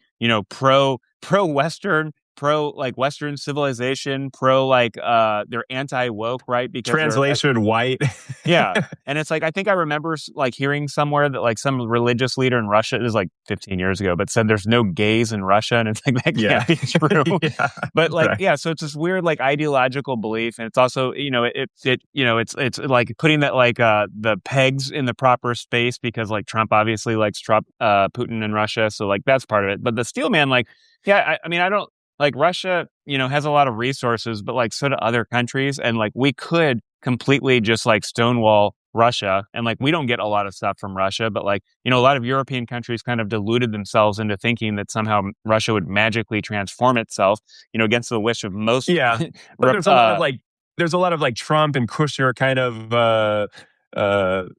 [SPEAKER 2] pro Western pro like Western civilization, pro like they're anti woke, right? Because they're
[SPEAKER 1] Translation white.
[SPEAKER 2] yeah. And it's like, I think I remember like hearing somewhere that like some religious leader in Russia, it was like 15 years ago, but said there's no gays in Russia. And it's like, that
[SPEAKER 1] Yeah.
[SPEAKER 2] can't be true.
[SPEAKER 1] Yeah.
[SPEAKER 2] But like,
[SPEAKER 1] Right.
[SPEAKER 2] yeah, so it's this weird like ideological belief. And it's also, it's like putting that like the pegs in the proper space because like Trump obviously likes Putin in Russia. So like that's part of it. But the steel man, like, yeah, I mean, I don't like Russia, has a lot of resources, but like so do other countries. And like we could completely just like stonewall Russia. And like we don't get a lot of stuff from Russia, but like, a lot of European countries kind of deluded themselves into thinking that somehow Russia would magically transform itself, against the wish of most.
[SPEAKER 1] Yeah. But there's a lot of like Trump and Kushner kind of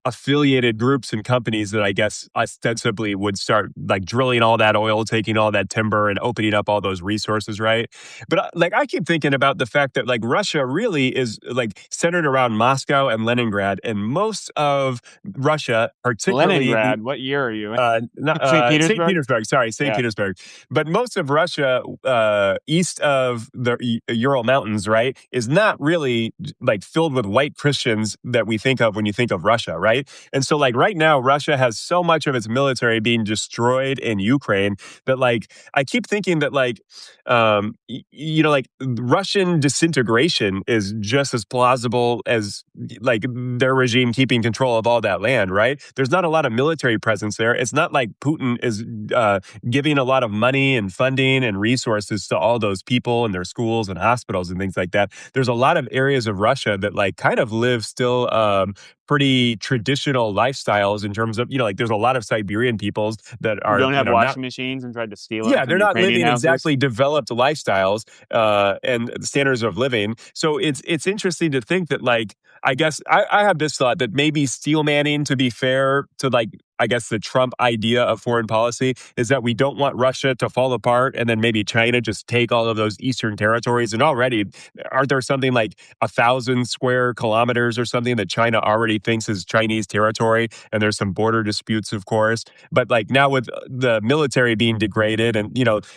[SPEAKER 1] affiliated groups and companies that I guess ostensibly would start like drilling all that oil, taking all that timber and opening up all those resources, right? But like I keep thinking about the fact that like Russia really is like centered around Moscow and Leningrad, and most of Russia, particularly the
[SPEAKER 2] Leningrad, what year are you in? St.
[SPEAKER 1] St.
[SPEAKER 2] Petersburg?
[SPEAKER 1] Petersburg. Sorry, St.
[SPEAKER 2] Yeah.
[SPEAKER 1] Petersburg. But most of Russia, east of the Ural Mountains, right, is not really like filled with white Christians that we think of when you think of Russia, right? And so, like right now, Russia has so much of its military being destroyed in Ukraine that, like, I keep thinking that, like, like Russian disintegration is just as plausible as like their regime keeping control of all that land, right? There's not a lot of military presence there. It's not like Putin is giving a lot of money and funding and resources to all those people and their schools and hospitals and things like that. There's a lot of areas of Russia that like kind of live still pretty traditional lifestyles in terms of, like there's a lot of Siberian peoples that
[SPEAKER 2] Who
[SPEAKER 1] are,
[SPEAKER 2] don't have
[SPEAKER 1] not
[SPEAKER 2] washing machines and tried to steal them
[SPEAKER 1] yeah,
[SPEAKER 2] from
[SPEAKER 1] they're not
[SPEAKER 2] Ukrainian
[SPEAKER 1] living
[SPEAKER 2] houses.
[SPEAKER 1] exactly developed lifestyles and standards of living. So it's interesting to think that like I guess I have this thought that maybe steel manning, to be fair to like I guess the Trump idea of foreign policy is that we don't want Russia to fall apart and then maybe China just take all of those eastern territories. And already, aren't there something like 1,000 square kilometers or something that China already thinks is Chinese territory? And there's some border disputes, of course. But like now with the military being degraded and,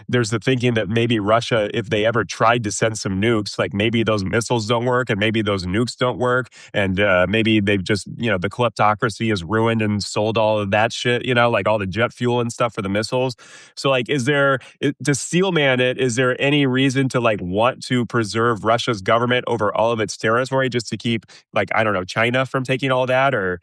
[SPEAKER 1] there's the thinking that maybe Russia, if they ever tried to send some nukes, like maybe those missiles don't work and maybe those nukes don't work. And maybe they've just, the kleptocracy is ruined and sold all of that shit, like all the jet fuel and stuff for the missiles. So like, to steel man it, is there any reason to like want to preserve Russia's government over all of its territory just to keep like, I don't know, China from taking all that? Or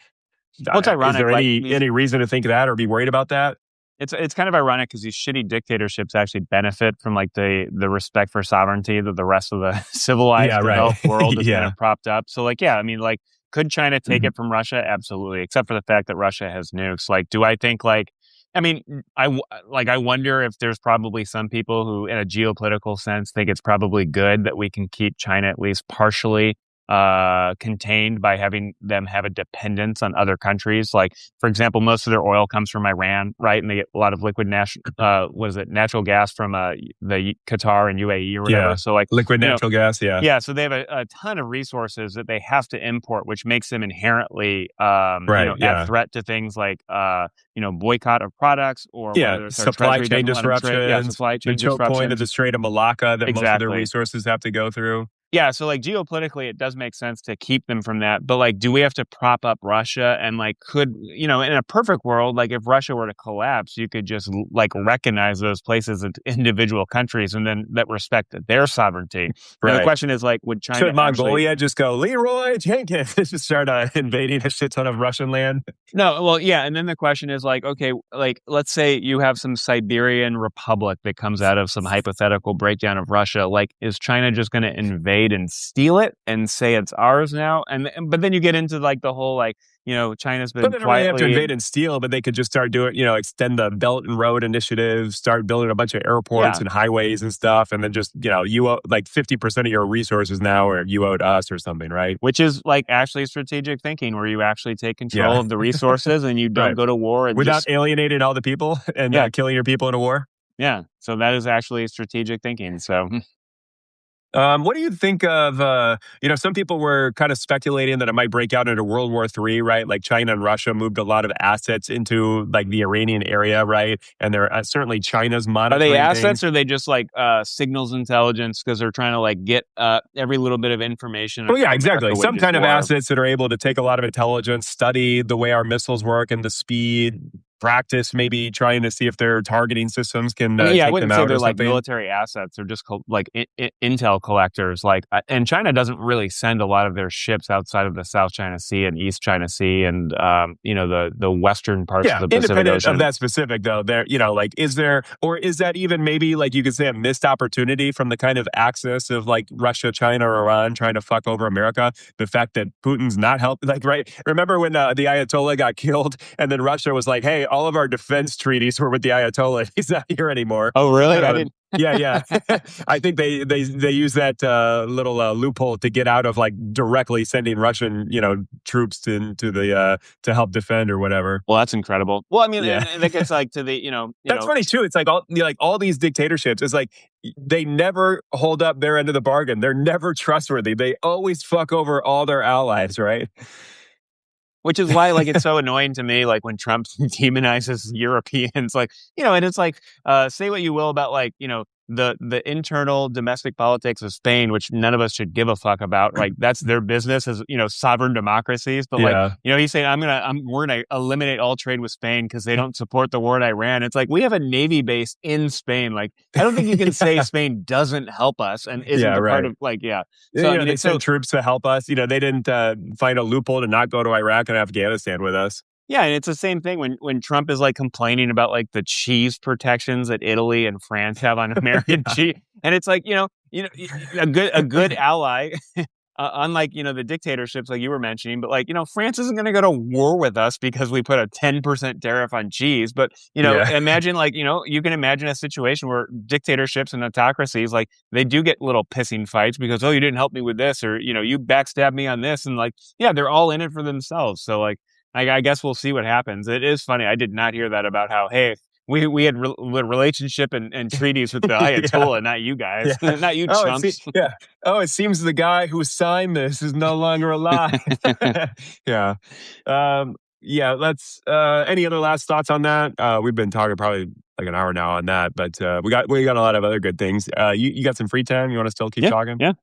[SPEAKER 2] Well, it's
[SPEAKER 1] is
[SPEAKER 2] ironic.
[SPEAKER 1] there
[SPEAKER 2] Like
[SPEAKER 1] any reason to think that or be worried about that?
[SPEAKER 2] it's kind of ironic because these shitty dictatorships actually benefit from like the respect for sovereignty that the rest of the
[SPEAKER 1] Yeah,
[SPEAKER 2] civilized
[SPEAKER 1] right.
[SPEAKER 2] developed world is kind
[SPEAKER 1] Yeah.
[SPEAKER 2] of propped up. So like yeah, I mean like could China take
[SPEAKER 1] Mhm.
[SPEAKER 2] it from Russia? Absolutely, except for the fact that Russia has nukes. Like do I think like I mean I wonder if there's probably some people who in a geopolitical sense think it's probably good that we can keep China at least partially contained by having them have a dependence on other countries. Like, for example, most of their oil comes from Iran, right? And they get a lot of liquid what is it, natural gas from the Qatar and UAE or whatever.
[SPEAKER 1] Yeah.
[SPEAKER 2] So, like,
[SPEAKER 1] Liquid
[SPEAKER 2] you know,
[SPEAKER 1] natural gas. Yeah.
[SPEAKER 2] yeah, so they have a ton of resources that they have to import, which makes them inherently,
[SPEAKER 1] Right.
[SPEAKER 2] at
[SPEAKER 1] Yeah.
[SPEAKER 2] threat to things like, boycott of products or
[SPEAKER 1] Yeah.
[SPEAKER 2] whether it's our
[SPEAKER 1] Supply
[SPEAKER 2] treasury
[SPEAKER 1] chain
[SPEAKER 2] doesn't let them trade. Yeah,
[SPEAKER 1] disruptions,
[SPEAKER 2] supply
[SPEAKER 1] the
[SPEAKER 2] chain
[SPEAKER 1] choke point of
[SPEAKER 2] disruptions.
[SPEAKER 1] the Strait of Malacca that most of their
[SPEAKER 2] Exactly.
[SPEAKER 1] resources have to go through.
[SPEAKER 2] Yeah, so like geopolitically, it does make sense to keep them from that. But like, do we have to prop up Russia? And like, in a perfect world, like if Russia were to collapse, you could just like recognize those places as individual countries and then that respect their sovereignty. Now, the
[SPEAKER 1] Right.
[SPEAKER 2] question is like, would China
[SPEAKER 1] Should
[SPEAKER 2] actually?
[SPEAKER 1] Mongolia just go Leroy Jenkins just start invading a shit ton of Russian land?
[SPEAKER 2] No, well, yeah, and then the question is like, okay, like let's say you have some Siberian republic that comes out of some hypothetical breakdown of Russia. Like, is China just going to invade and steal it and say it's ours now? But then you get into like the whole like, China's
[SPEAKER 1] But
[SPEAKER 2] been
[SPEAKER 1] they don't really have to
[SPEAKER 2] quietly,
[SPEAKER 1] invade and steal, but they could just start doing, extend the Belt and Road Initiative, start building a bunch of airports
[SPEAKER 2] yeah,
[SPEAKER 1] and highways and stuff, and then just, you owe like 50% of your resources now, or you owed us or something, right?
[SPEAKER 2] which is like actually strategic thinking where you actually take control
[SPEAKER 1] Yeah,
[SPEAKER 2] of the resources and you don't
[SPEAKER 1] right.
[SPEAKER 2] go to war and
[SPEAKER 1] Without
[SPEAKER 2] just
[SPEAKER 1] alienating all the people and
[SPEAKER 2] yeah,
[SPEAKER 1] killing your people in a war.
[SPEAKER 2] yeah. So that is actually strategic thinking. So
[SPEAKER 1] What do you think of, some people were kind of speculating that it might break out into World War III, right? Like China and Russia moved a lot of assets into like the Iranian area, right? And they're certainly China's
[SPEAKER 2] are they
[SPEAKER 1] monitoring
[SPEAKER 2] assets
[SPEAKER 1] things.
[SPEAKER 2] or are they just like signals intelligence because they're trying to like get every little bit of information on
[SPEAKER 1] Well, yeah,
[SPEAKER 2] how
[SPEAKER 1] exactly.
[SPEAKER 2] America
[SPEAKER 1] Some
[SPEAKER 2] wages
[SPEAKER 1] kind of
[SPEAKER 2] war?
[SPEAKER 1] assets that are able to take a lot of intelligence, study the way our missiles work and the speed, practice, maybe trying to see if their targeting systems can
[SPEAKER 2] I mean, yeah, I
[SPEAKER 1] take them
[SPEAKER 2] wouldn't say
[SPEAKER 1] out or
[SPEAKER 2] they're like
[SPEAKER 1] something.
[SPEAKER 2] military assets. They're just like intel collectors. Like, and China doesn't really send a lot of their ships outside of the South China Sea and East China Sea, and the western parts of
[SPEAKER 1] Yeah,
[SPEAKER 2] the Pacific
[SPEAKER 1] independent of
[SPEAKER 2] Ocean.
[SPEAKER 1] that specific though, like, is there, or is that even maybe like you could say a missed opportunity from the kind of axis of like Russia, China, or Iran trying to fuck over America? The fact that Putin's not helping, like, right? Remember when the Ayatollah got killed, and then Russia was like, "Hey, all of our defense treaties were with the Ayatollah. He's not here anymore."
[SPEAKER 2] Oh, really? I
[SPEAKER 1] Uh,
[SPEAKER 2] didn't.
[SPEAKER 1] yeah, yeah. I think they use that little loophole to get out of like directly sending Russian troops into the to help defend or whatever.
[SPEAKER 2] Well, that's incredible. Well, I mean,
[SPEAKER 1] Yeah.
[SPEAKER 2] and that gets like to the
[SPEAKER 1] That's funny too. It's like all these dictatorships. It's like they never hold up their end of the bargain. They're never trustworthy. They always fuck over all their allies, right?
[SPEAKER 2] which is why like it's so annoying to me like when Trump demonizes Europeans like and it's like say what you will about like the internal domestic politics of Spain, which none of us should give a fuck about. Like that's their business as sovereign democracies. But like
[SPEAKER 1] Yeah.
[SPEAKER 2] he's saying we're gonna eliminate all trade with Spain because they don't support the war in Iran. It's like we have a navy base in Spain. Like I don't think you can say
[SPEAKER 1] Yeah.
[SPEAKER 2] Spain doesn't help us and isn't
[SPEAKER 1] Yeah.
[SPEAKER 2] a part
[SPEAKER 1] Right.
[SPEAKER 2] of like yeah. So I mean
[SPEAKER 1] They
[SPEAKER 2] it's so
[SPEAKER 1] sent troops to help us. They didn't find a loophole to not go to Iraq and Afghanistan with us.
[SPEAKER 2] yeah, and it's the same thing when Trump is like complaining about like the cheese protections that Italy and France have on American
[SPEAKER 1] Yeah.
[SPEAKER 2] cheese, and it's like a good ally, unlike the dictatorships like you were mentioning. But like France isn't going to go to war with us because we put a 10% tariff on cheese. But
[SPEAKER 1] Yeah.
[SPEAKER 2] imagine like you can imagine a situation where dictatorships and autocracies like they do get little pissing fights because you didn't help me with this or you backstabbed me on this and like yeah they're all in it for themselves. So like. I guess we'll see what happens. It is funny. I did not hear that about how, hey, we had relationship and treaties with the
[SPEAKER 1] Yeah.
[SPEAKER 2] Ayatollah, not you guys,
[SPEAKER 1] Yeah.
[SPEAKER 2] not you
[SPEAKER 1] Oh,
[SPEAKER 2] chumps.
[SPEAKER 1] yeah. Oh, it seems the guy who signed this is no longer alive. Yeah. Yeah. Let's. Any other last thoughts on that? We've been talking probably like an hour now on that, but we got a lot of other good things. You got some free time? You want to still keep
[SPEAKER 2] Yeah,
[SPEAKER 1] talking?
[SPEAKER 2] yeah.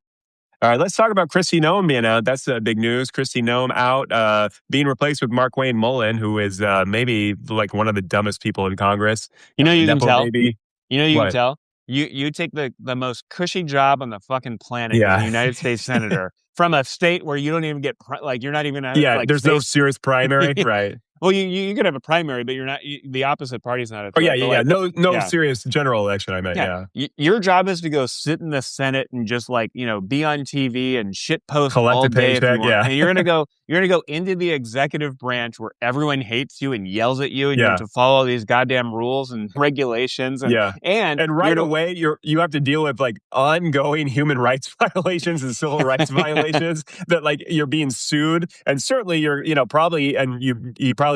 [SPEAKER 1] All right, let's talk about Kristi Noem being out. That's big news. Kristi Noem out, being replaced with Mark Wayne Mullen, who is maybe like one of the dumbest people in Congress.
[SPEAKER 2] You can
[SPEAKER 1] Nepo
[SPEAKER 2] tell.
[SPEAKER 1] baby.
[SPEAKER 2] You can
[SPEAKER 1] What?
[SPEAKER 2] tell. You take the most cushy job on the fucking planet as a
[SPEAKER 1] Yeah.
[SPEAKER 2] United States senator, from a state where you don't even get like you're not even
[SPEAKER 1] Yeah,
[SPEAKER 2] like
[SPEAKER 1] there's no
[SPEAKER 2] state.
[SPEAKER 1] serious primary, right?
[SPEAKER 2] Well, you could have a primary, but you're not the opposite party's not a
[SPEAKER 1] Oh yeah,
[SPEAKER 2] threat.
[SPEAKER 1] yeah,
[SPEAKER 2] But
[SPEAKER 1] yeah.
[SPEAKER 2] like,
[SPEAKER 1] No
[SPEAKER 2] yeah,
[SPEAKER 1] serious general election. I meant,
[SPEAKER 2] yeah.
[SPEAKER 1] yeah.
[SPEAKER 2] Your job is to go sit in the Senate and just like, be on TV and shit post
[SPEAKER 1] Collect
[SPEAKER 2] all
[SPEAKER 1] a
[SPEAKER 2] day if you
[SPEAKER 1] paycheck,
[SPEAKER 2] want.
[SPEAKER 1] yeah,
[SPEAKER 2] And you're gonna go into the executive branch where everyone hates you and yells at you and you have
[SPEAKER 1] yeah.
[SPEAKER 2] to follow these goddamn rules and regulations
[SPEAKER 1] Yeah.
[SPEAKER 2] and
[SPEAKER 1] And
[SPEAKER 2] you're
[SPEAKER 1] right
[SPEAKER 2] to
[SPEAKER 1] away you have to deal with like ongoing human rights violations and civil rights violations that like you're being sued and certainly you're probably and you probably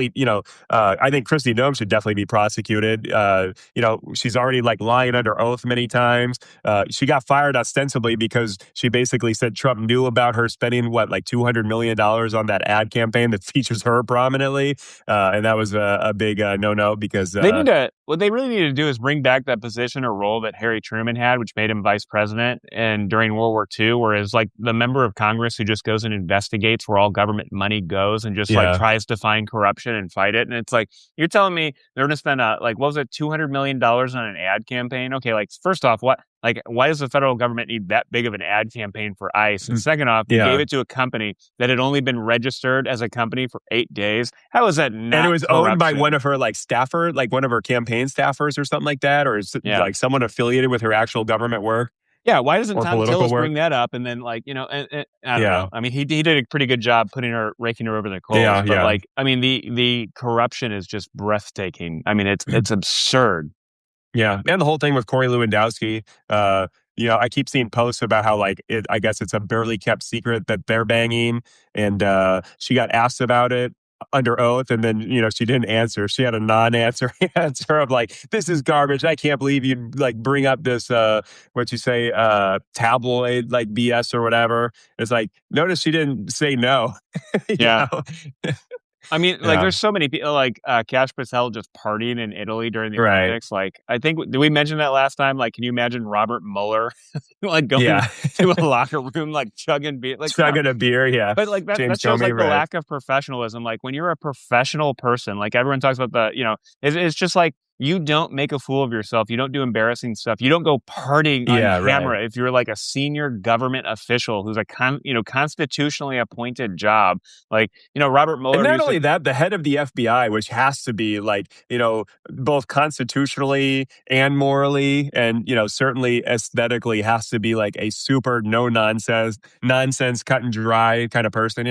[SPEAKER 1] I think Christy Nome should definitely be prosecuted. She's already like lying under oath many times. She got fired ostensibly because she basically said Trump knew about her spending what like $200 million on that ad campaign that features her prominently, and that was a big no because
[SPEAKER 2] what they really need to do is bring back that position or role that Harry Truman had, which made him vice president and during World War II, whereas like the member of Congress who just goes and investigates where all government money goes and just like
[SPEAKER 1] yeah.
[SPEAKER 2] tries to find corruption and fight it. And it's like, you're telling me they're going to spend like, what was it, $200 million on an ad campaign? Okay. Like first off, why does the federal government need that big of an ad campaign for ICE? And second off, you gave
[SPEAKER 1] Yeah.
[SPEAKER 2] it to a company that had only been registered as a company for 8 days. How is that
[SPEAKER 1] And it
[SPEAKER 2] not
[SPEAKER 1] was owned by one
[SPEAKER 2] corruption?
[SPEAKER 1] of her like staffer, like one of her campaign staffers or something like that, or is it
[SPEAKER 2] Yeah.
[SPEAKER 1] like someone affiliated with her actual government work
[SPEAKER 2] Yeah, why doesn't
[SPEAKER 1] or
[SPEAKER 2] Tom
[SPEAKER 1] political
[SPEAKER 2] Tillis bring
[SPEAKER 1] work?
[SPEAKER 2] that up? And then, like, and I don't
[SPEAKER 1] Yeah.
[SPEAKER 2] know. I mean, he did a pretty good job raking her over the coals.
[SPEAKER 1] Yeah.
[SPEAKER 2] But
[SPEAKER 1] Yeah.
[SPEAKER 2] like, I mean, the corruption is just breathtaking. I mean, it's absurd.
[SPEAKER 1] Yeah, and the whole thing with Corey Lewandowski, I keep seeing posts about how like I guess it's a barely kept secret that they're banging, and she got asked about it under oath, and then she didn't answer. She had a non-answer answer of like, "This is garbage. I can't believe you like bring up this what you say tabloid like BS or whatever." It's like notice she didn't say no. you
[SPEAKER 2] Yeah.
[SPEAKER 1] know?
[SPEAKER 2] I mean, like,
[SPEAKER 1] Yeah.
[SPEAKER 2] there's so many people like Cash Patel just partying in Italy during the
[SPEAKER 1] Right.
[SPEAKER 2] Olympics. Like, I think did we mention that last time? Like, can you imagine Robert Mueller like going
[SPEAKER 1] Yeah.
[SPEAKER 2] to a locker room like chugging beer? Like, come on.
[SPEAKER 1] Chugging a beer. Yeah.
[SPEAKER 2] But like that
[SPEAKER 1] James
[SPEAKER 2] shows
[SPEAKER 1] Comey.
[SPEAKER 2] like the
[SPEAKER 1] Right.
[SPEAKER 2] lack of professionalism. Like when you're a professional person, like everyone talks about it's just like you don't make a fool of yourself. You don't do embarrassing stuff. You don't go partying on
[SPEAKER 1] Yeah. Right.
[SPEAKER 2] camera if you're like a senior government official who's a constitutionally appointed job. Like, Robert
[SPEAKER 1] And
[SPEAKER 2] Mueller
[SPEAKER 1] not
[SPEAKER 2] used to.
[SPEAKER 1] only that, the head of the FBI, which has to be like, both constitutionally and morally, and, certainly aesthetically has to be like a super no nonsense, cut and dry kind of person.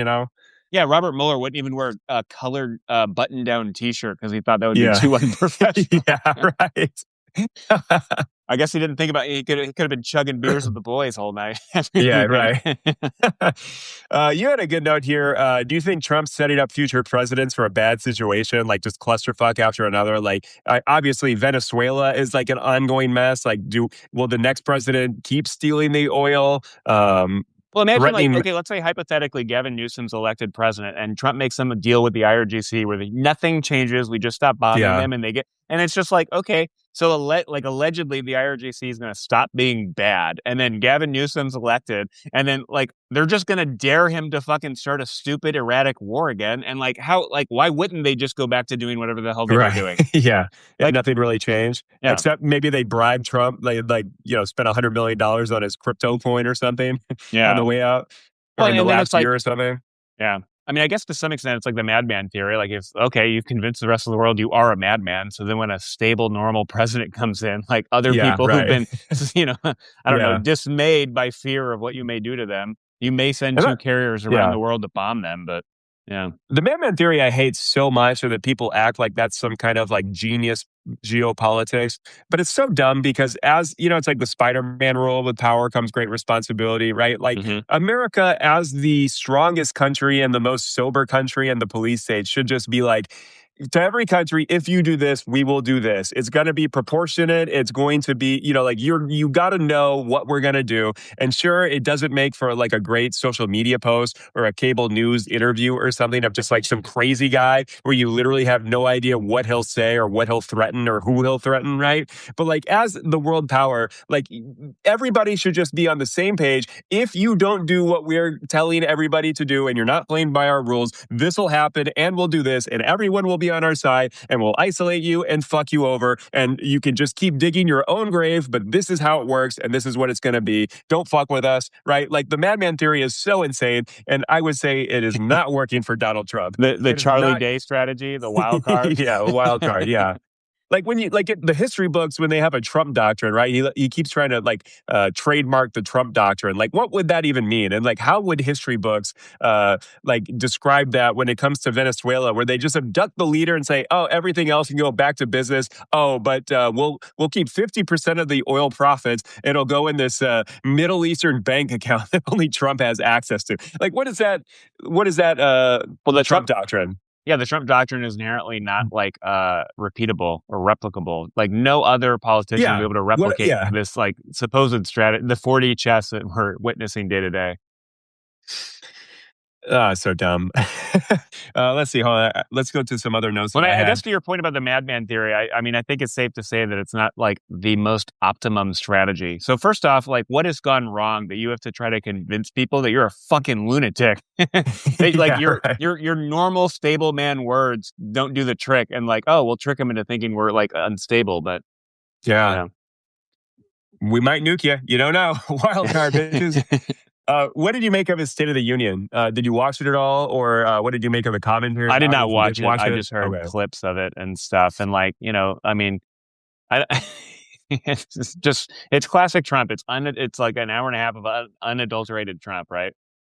[SPEAKER 2] Yeah, Robert Mueller wouldn't even wear a colored button-down T-shirt because he thought that would be
[SPEAKER 1] Yeah.
[SPEAKER 2] too unprofessional.
[SPEAKER 1] yeah. Right.
[SPEAKER 2] I guess he didn't think about it. He could have been chugging beers with the boys all night after
[SPEAKER 1] yeah.
[SPEAKER 2] he
[SPEAKER 1] Right.
[SPEAKER 2] ran.
[SPEAKER 1] You had a good note here. Do you think Trump's setting up future presidents for a bad situation, like just clusterfuck after another? Like, obviously, Venezuela is like an ongoing mess. Like, will the next president keep stealing the oil?
[SPEAKER 2] Well, imagine like,
[SPEAKER 1] Threatening.
[SPEAKER 2] okay, let's say hypothetically Gavin Newsom's elected president and Trump makes them a deal with the IRGC where nothing changes. We just stop bombing
[SPEAKER 1] Yeah.
[SPEAKER 2] them and it's just like, okay, so like allegedly the IRGC is going to stop being bad. And then Gavin Newsom's elected and then like, they're just going to dare him to fucking start a stupid, erratic war again. And like, why wouldn't they just go back to doing whatever the hell they were
[SPEAKER 1] Right.
[SPEAKER 2] doing?
[SPEAKER 1] yeah.
[SPEAKER 2] Like,
[SPEAKER 1] Nothing really changed
[SPEAKER 2] yeah,
[SPEAKER 1] except maybe they bribed Trump. They spent $100 million on his crypto coin or something on the
[SPEAKER 2] yeah.
[SPEAKER 1] way out or
[SPEAKER 2] Well,
[SPEAKER 1] in the
[SPEAKER 2] and then it's
[SPEAKER 1] last
[SPEAKER 2] like,
[SPEAKER 1] year or something.
[SPEAKER 2] yeah. I mean, I guess to some extent, it's like the madman theory. Like, if, okay, you've convinced the rest of the world you are a madman. So then when a stable, normal president comes in, like other
[SPEAKER 1] Yeah.
[SPEAKER 2] people who've
[SPEAKER 1] Right.
[SPEAKER 2] been, I don't know,
[SPEAKER 1] yeah.
[SPEAKER 2] dismayed by fear of what you may do to them, you may send
[SPEAKER 1] And
[SPEAKER 2] two carriers around
[SPEAKER 1] yeah.
[SPEAKER 2] the world to bomb them. But yeah.
[SPEAKER 1] The madman theory I hate so much, or that people act like that's some kind of like genius geopolitics, but it's so dumb because as it's like the Spider-Man rule: with power comes great responsibility, right? Like
[SPEAKER 2] Hmm.
[SPEAKER 1] America, as the strongest country and the most sober country in the police state, should just be like, to every country, if you do this, we will do this. It's going to be proportionate. It's going to be, like you got to know what we're going to do. And sure, it doesn't make for like a great social media post or a cable news interview or something of just like some crazy guy where you literally have no idea what he'll say or what he'll threaten or who he'll threaten, right? But like as the world power, like everybody should just be on the same page. If you don't do what we're telling everybody to do and you're not playing by our rules, this will happen and we'll do this and everyone will be be on our side and we'll isolate you and fuck you over. And you can just keep digging your own grave, but this is how it works and this is what it's going to be. Don't fuck with us, right? Like the madman theory is so insane. And I would say it is not working for Donald Trump.
[SPEAKER 2] The
[SPEAKER 1] It is
[SPEAKER 2] Charlie
[SPEAKER 1] not.
[SPEAKER 2] Day strategy, the wild card.
[SPEAKER 1] Yeah, a wild card. Yeah. Like when you like the history books when they have a Trump doctrine, right? He keeps trying to like trademark the Trump doctrine. Like, what would that even mean? And like, how would history books like describe that when it comes to Venezuela, where they just abduct the leader and say, "Oh, everything else can go back to business. Oh, but we'll keep 50% of the oil profits. It'll go in this Middle Eastern bank account that only Trump has access to." Like, what is that? What is that?
[SPEAKER 2] Well, the
[SPEAKER 1] Trump
[SPEAKER 2] Trump
[SPEAKER 1] doctrine?
[SPEAKER 2] Yeah, the Trump doctrine is inherently not like repeatable or replicable. Like no other politician will be
[SPEAKER 1] Yeah.
[SPEAKER 2] able to
[SPEAKER 1] What?
[SPEAKER 2] replicate
[SPEAKER 1] Yeah.
[SPEAKER 2] this like supposed strategy, the 4D chess that we're witnessing day to day.
[SPEAKER 1] So dumb. Let's see. Hold on. Let's go to some other notes
[SPEAKER 2] Well,
[SPEAKER 1] that I
[SPEAKER 2] I guess
[SPEAKER 1] had.
[SPEAKER 2] to your point about the madman theory, I mean, I think it's safe to say that it's not like the most optimum strategy. So first off, like what has gone wrong that you have to try to convince people that you're a fucking lunatic? They like
[SPEAKER 1] Yeah, right.
[SPEAKER 2] your normal stable man words don't do the trick, and like, oh, we'll trick them into thinking we're like unstable, but
[SPEAKER 1] Yeah.
[SPEAKER 2] yeah.
[SPEAKER 1] We might nuke you. You don't know. Wild card, bitches. What did you make of his State of the Union? Did you watch it at all, or what did you make of the commentary
[SPEAKER 2] I did
[SPEAKER 1] about it?
[SPEAKER 2] not
[SPEAKER 1] If you did
[SPEAKER 2] watch it.
[SPEAKER 1] watch
[SPEAKER 2] I
[SPEAKER 1] it,
[SPEAKER 2] just heard
[SPEAKER 1] okay.
[SPEAKER 2] clips of it and stuff. And like, I mean, I, it's just it's classic Trump. It's like an hour and a half of unadulterated Trump, right?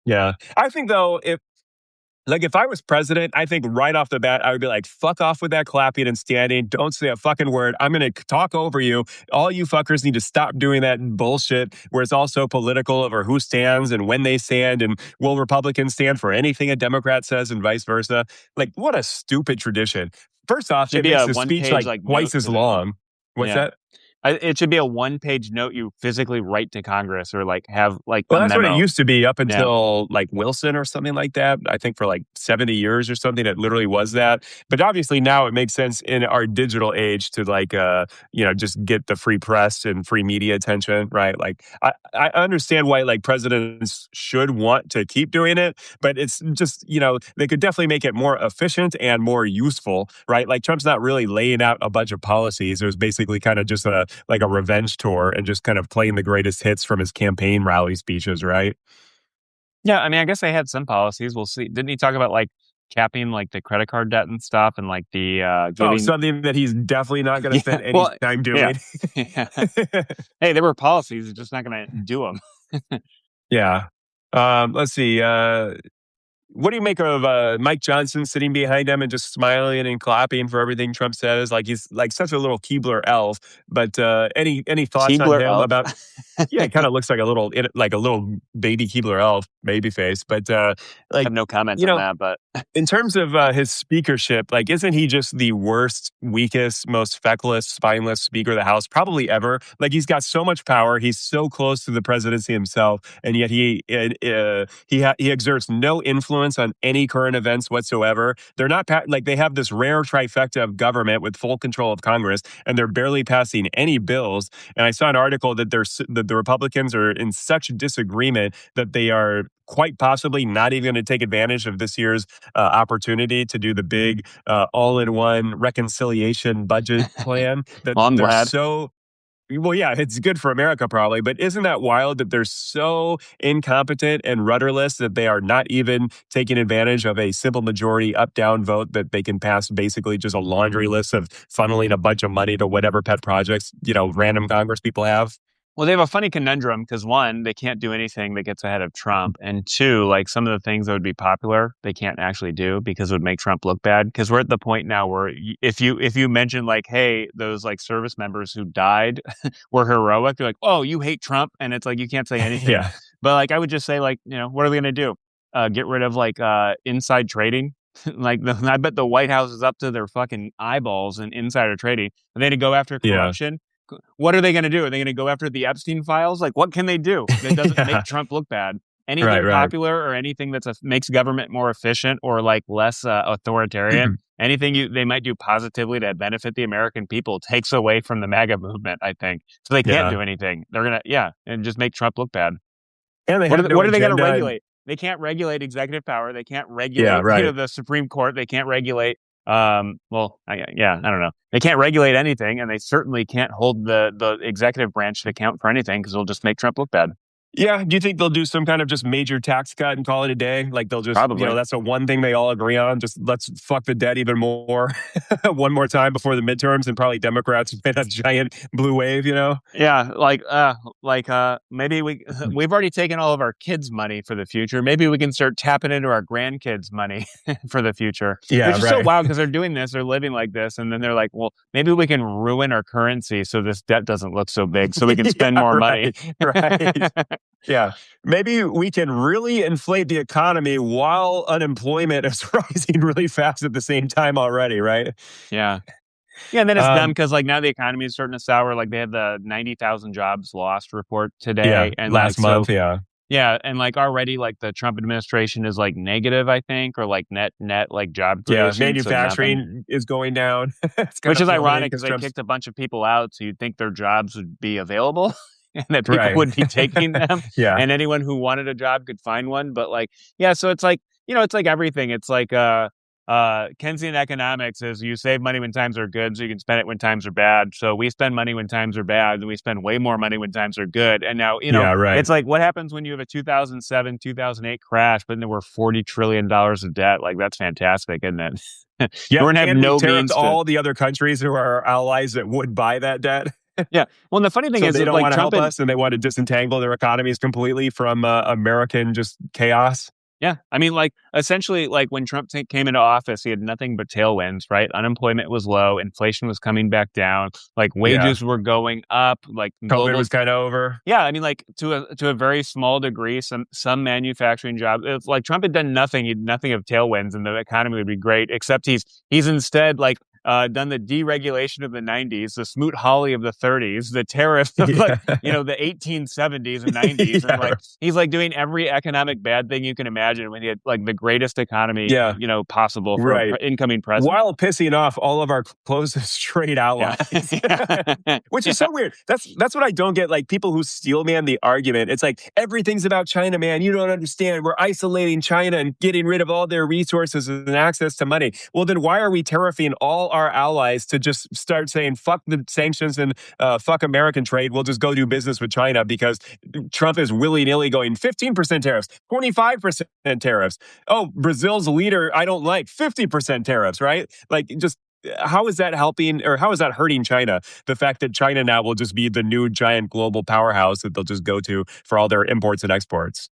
[SPEAKER 1] Yeah, I think though, if I was president, I think right off the bat, I would be like, fuck off with that clapping and standing. Don't say a fucking word. I'm going to talk over you. All you fuckers need to stop doing that bullshit where it's all so political over who stands and when they stand and will Republicans stand for anything a Democrat says and vice versa. Like, what a stupid tradition. First off,
[SPEAKER 2] Should
[SPEAKER 1] it
[SPEAKER 2] be
[SPEAKER 1] makes
[SPEAKER 2] a
[SPEAKER 1] the
[SPEAKER 2] one
[SPEAKER 1] speech
[SPEAKER 2] page
[SPEAKER 1] like
[SPEAKER 2] like
[SPEAKER 1] twice
[SPEAKER 2] note
[SPEAKER 1] as
[SPEAKER 2] to them.
[SPEAKER 1] long. What's
[SPEAKER 2] Yeah.
[SPEAKER 1] that?
[SPEAKER 2] It should be a one-page note you physically write to Congress or like have like
[SPEAKER 1] Well,
[SPEAKER 2] a
[SPEAKER 1] that's what it
[SPEAKER 2] memo.
[SPEAKER 1] used to be up
[SPEAKER 2] Yeah.
[SPEAKER 1] until like Wilson or something like that. I think for like 70 years or something, it literally was that. But obviously now it makes sense in our digital age to like, just get the free press and free media attention, right? Like, I understand why like presidents should want to keep doing it, but it's just, they could definitely make it more efficient and more useful, right? Like Trump's not really laying out a bunch of policies. It was basically kind of just like a revenge tour and just kind of playing the greatest hits from his campaign rally speeches, right?
[SPEAKER 2] Yeah, I mean, I guess they had some policies. We'll see. Didn't he talk about like capping like the credit card debt and stuff and like the
[SPEAKER 1] Oh,
[SPEAKER 2] giving
[SPEAKER 1] something that he's definitely not going to
[SPEAKER 2] Yeah.
[SPEAKER 1] spend any
[SPEAKER 2] Well,
[SPEAKER 1] time
[SPEAKER 2] yeah.
[SPEAKER 1] doing.
[SPEAKER 2] Yeah. Hey, there were policies, it's just not going to do them.
[SPEAKER 1] Yeah. Let's see. What do you make of Mike Johnson sitting behind him and just smiling and clapping for everything Trump says? Like he's like such a little Keebler elf. But any thoughts on
[SPEAKER 2] Keebler
[SPEAKER 1] him
[SPEAKER 2] elf.
[SPEAKER 1] about? Yeah, he kind of looks like a little baby Keebler elf, baby face. But
[SPEAKER 2] I
[SPEAKER 1] like
[SPEAKER 2] have no comment
[SPEAKER 1] you
[SPEAKER 2] on
[SPEAKER 1] know,
[SPEAKER 2] that, but
[SPEAKER 1] in terms of his speakership, like, isn't he just the worst, weakest, most feckless, spineless Speaker of the House probably ever? Like, he's got so much power. He's so close to the presidency himself, and yet he exerts no influence on any current events whatsoever. They're not like they have this rare trifecta of government with full control of Congress, and they're barely passing any bills. And I saw an article that that the Republicans are in such disagreement that they are quite possibly not even going to take advantage of this year's opportunity to do the big all-in-one reconciliation budget plan. That
[SPEAKER 2] well, I'm
[SPEAKER 1] they're
[SPEAKER 2] glad.
[SPEAKER 1] so well, yeah, it's good for America probably, but isn't that wild that they're so incompetent and rudderless that they are not even taking advantage of a simple majority up-down vote that they can pass basically just a laundry list of funneling a bunch of money to whatever pet projects, random Congress people have?
[SPEAKER 2] Well, they have a funny conundrum because one, they can't do anything that gets ahead of Trump, and two, like some of the things that would be popular, they can't actually do because it would make Trump look bad. Because we're at the point now where if you mention like, hey, those like service members who died were heroic, they're like, oh, you hate Trump, and it's like you can't say anything.
[SPEAKER 1] Yeah.
[SPEAKER 2] But like, I would just say like, what are they going to do? Get rid of like inside trading? Like, I bet the White House is up to their fucking eyeballs in insider trading, and they to go after
[SPEAKER 1] Yeah.
[SPEAKER 2] corruption. What are they going to do? Are they going to go after the Epstein files? Like, what can they do that doesn't
[SPEAKER 1] Yeah.
[SPEAKER 2] make Trump look bad?
[SPEAKER 1] Right,
[SPEAKER 2] Anything
[SPEAKER 1] right.
[SPEAKER 2] popular or anything that's makes government more efficient or like less authoritarian, anything they might do positively to benefit the American people takes away from the MAGA movement, I think. So they can't
[SPEAKER 1] Yeah.
[SPEAKER 2] do anything. They're going to, yeah, and just make Trump look bad.
[SPEAKER 1] And they
[SPEAKER 2] What
[SPEAKER 1] have no
[SPEAKER 2] are they going to
[SPEAKER 1] agenda.
[SPEAKER 2] regulate? They can't regulate executive power. They can't
[SPEAKER 1] Yeah,
[SPEAKER 2] regulate,
[SPEAKER 1] right.
[SPEAKER 2] the Supreme Court. They can't regulate Yeah, I don't know. They can't regulate anything, and they certainly can't hold the executive branch to account for anything because it'll just make Trump look bad.
[SPEAKER 1] Yeah. Do you think they'll do some kind of just major tax cut and call it a day? Like they'll just,
[SPEAKER 2] Probably.
[SPEAKER 1] that's the one thing they all agree on. Just let's fuck the debt even more one more time before the midterms, and probably Democrats made a giant blue wave.
[SPEAKER 2] Yeah, maybe we've already taken all of our kids' money for the future. Maybe we can start tapping into our grandkids' money for the future,
[SPEAKER 1] Yeah,
[SPEAKER 2] which is so
[SPEAKER 1] right.
[SPEAKER 2] wild because they're doing this, they're living like this, and then they're like, well, maybe we can ruin our currency so this debt doesn't look so big, so we can spend
[SPEAKER 1] Yeah,
[SPEAKER 2] more money.
[SPEAKER 1] right. Right. Yeah. Maybe we can really inflate the economy while unemployment is rising really fast at the same time already, right?
[SPEAKER 2] Yeah. Yeah, and then it's dumb
[SPEAKER 1] Um,
[SPEAKER 2] because like now the economy is starting to sour. Like they had the 90,000 jobs lost report
[SPEAKER 1] yeah,
[SPEAKER 2] today, and
[SPEAKER 1] last
[SPEAKER 2] like so
[SPEAKER 1] month, yeah.
[SPEAKER 2] yeah, and like already like the Trump administration is like negative, I think, or like net like job
[SPEAKER 1] Yeah,
[SPEAKER 2] creation, so nothing.
[SPEAKER 1] manufacturing is going down. It's kind
[SPEAKER 2] Which
[SPEAKER 1] of
[SPEAKER 2] is
[SPEAKER 1] plummeting
[SPEAKER 2] ironic because
[SPEAKER 1] because
[SPEAKER 2] they
[SPEAKER 1] Trump's
[SPEAKER 2] kicked a bunch of people out, so you'd think their jobs would be available and that people
[SPEAKER 1] right.
[SPEAKER 2] would be taking them,
[SPEAKER 1] Yeah.
[SPEAKER 2] and anyone who wanted a job could find one. But like, yeah, so it's like, it's like everything. It's like Keynesian economics is you save money when times are good, so you can spend it when times are bad. So we spend money when times are bad, and we spend way more money when times are good. And now,
[SPEAKER 1] Yeah, right.
[SPEAKER 2] it's like what happens when you have a 2007, 2008 crash, but then there were $40 trillion of debt. Like that's fantastic, isn't it? You
[SPEAKER 1] Yep,
[SPEAKER 2] wouldn't have
[SPEAKER 1] and we
[SPEAKER 2] no
[SPEAKER 1] tariffed
[SPEAKER 2] means to.
[SPEAKER 1] all the other countries who are our allies that would buy that debt.
[SPEAKER 2] Yeah. Well, and the funny thing
[SPEAKER 1] So
[SPEAKER 2] is
[SPEAKER 1] they
[SPEAKER 2] that
[SPEAKER 1] don't
[SPEAKER 2] like
[SPEAKER 1] wanna
[SPEAKER 2] Trump
[SPEAKER 1] help
[SPEAKER 2] and
[SPEAKER 1] us, and they want to disentangle their economies completely from, American just chaos.
[SPEAKER 2] yeah, I mean, like essentially, like when Trump came into office, he had nothing but tailwinds, right? Unemployment was low, inflation was coming back down, like
[SPEAKER 1] Yeah.
[SPEAKER 2] wages were going up, like
[SPEAKER 1] COVID
[SPEAKER 2] global.
[SPEAKER 1] was kinda over.
[SPEAKER 2] Yeah, I mean, like to a very small degree, some manufacturing jobs. It's like Trump had done nothing. He had nothing of tailwinds, and the economy would be great. Except he's instead like done the deregulation of the '90s, the Smoot Hawley of the '30s, the tariffs of like
[SPEAKER 1] Yeah.
[SPEAKER 2] the 1870s and '90s, and
[SPEAKER 1] Yeah.
[SPEAKER 2] like he's like doing every economic bad thing you can imagine when he had like the greatest economy
[SPEAKER 1] Yeah,
[SPEAKER 2] possible for a
[SPEAKER 1] right.
[SPEAKER 2] incoming president.
[SPEAKER 1] While pissing off all of our closest trade
[SPEAKER 2] Yeah,
[SPEAKER 1] allies, which is
[SPEAKER 2] yeah,
[SPEAKER 1] so weird. That's what I don't get. Like people who steel man the argument. It's like everything's about China, man. You don't understand. We're isolating China and getting rid of all their resources and access to money. Well, then why are we tariffing all our allies to just start saying fuck the sanctions and fuck American trade? We'll just go do business with China because Trump is willy nilly going 15% tariffs, 25% tariffs. Oh, Brazil's leader, I don't like 50% tariffs, right? Like, just how is that helping or how is that hurting China? The fact that China now will just be the new giant global powerhouse that they'll just go to for all their imports and exports.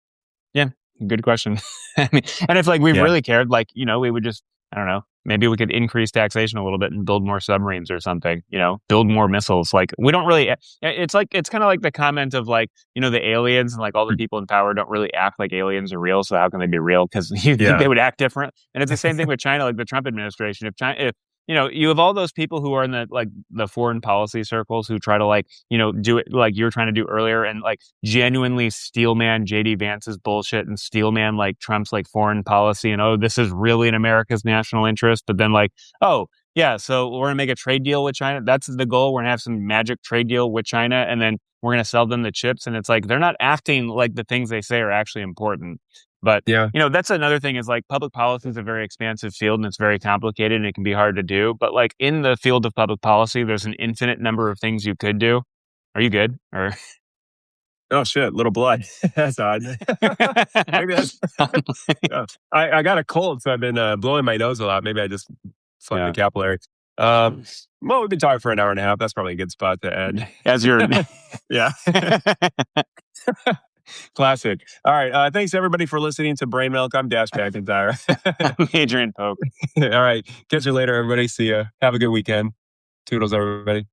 [SPEAKER 2] yeah. Good question. I mean, and if like we
[SPEAKER 1] Yeah.
[SPEAKER 2] really cared, like we would just, I don't know, maybe we could increase taxation a little bit and build more submarines or something. Build more missiles. Like we don't really. It's like it's kind of like the comment of like the aliens and like all the people in power don't really act like aliens are real. So how can they be real? Because you think
[SPEAKER 1] Yeah.
[SPEAKER 2] they would act different. And it's the same thing with China, like the Trump administration. If China, if you have all those people who are in the foreign policy circles who try to like do it like you're trying to do earlier and like genuinely steelman JD Vance's bullshit and steelman like Trump's like foreign policy and oh this is really in America's national interest, but then like oh yeah, so we're gonna make a trade deal with China. That's the goal. We're gonna have some magic trade deal with China, and then we're gonna sell them the chips. And it's like they're not acting like the things they say are actually important. But
[SPEAKER 1] Yeah.
[SPEAKER 2] that's another thing is like public policy is a very expansive field and it's very complicated and it can be hard to do. But like in the field of public policy, there's an infinite number of things you could do. Are you good? Or
[SPEAKER 1] Oh shit, little blood. That's odd. Maybe that's. Yeah. I got a cold, so I've been blowing my nose a lot. Maybe I just flooded the
[SPEAKER 2] yeah.
[SPEAKER 1] capillary. Well, we've been talking for an hour and a half. That's probably a good spot to end.
[SPEAKER 2] As you're
[SPEAKER 1] Yeah. Classic. All right. Thanks everybody for listening to Brain Milk. I'm Dash McIntyre.
[SPEAKER 2] Adrian Polk.
[SPEAKER 1] All right. Catch you later, everybody. See ya. Have a good weekend. Toodles, everybody.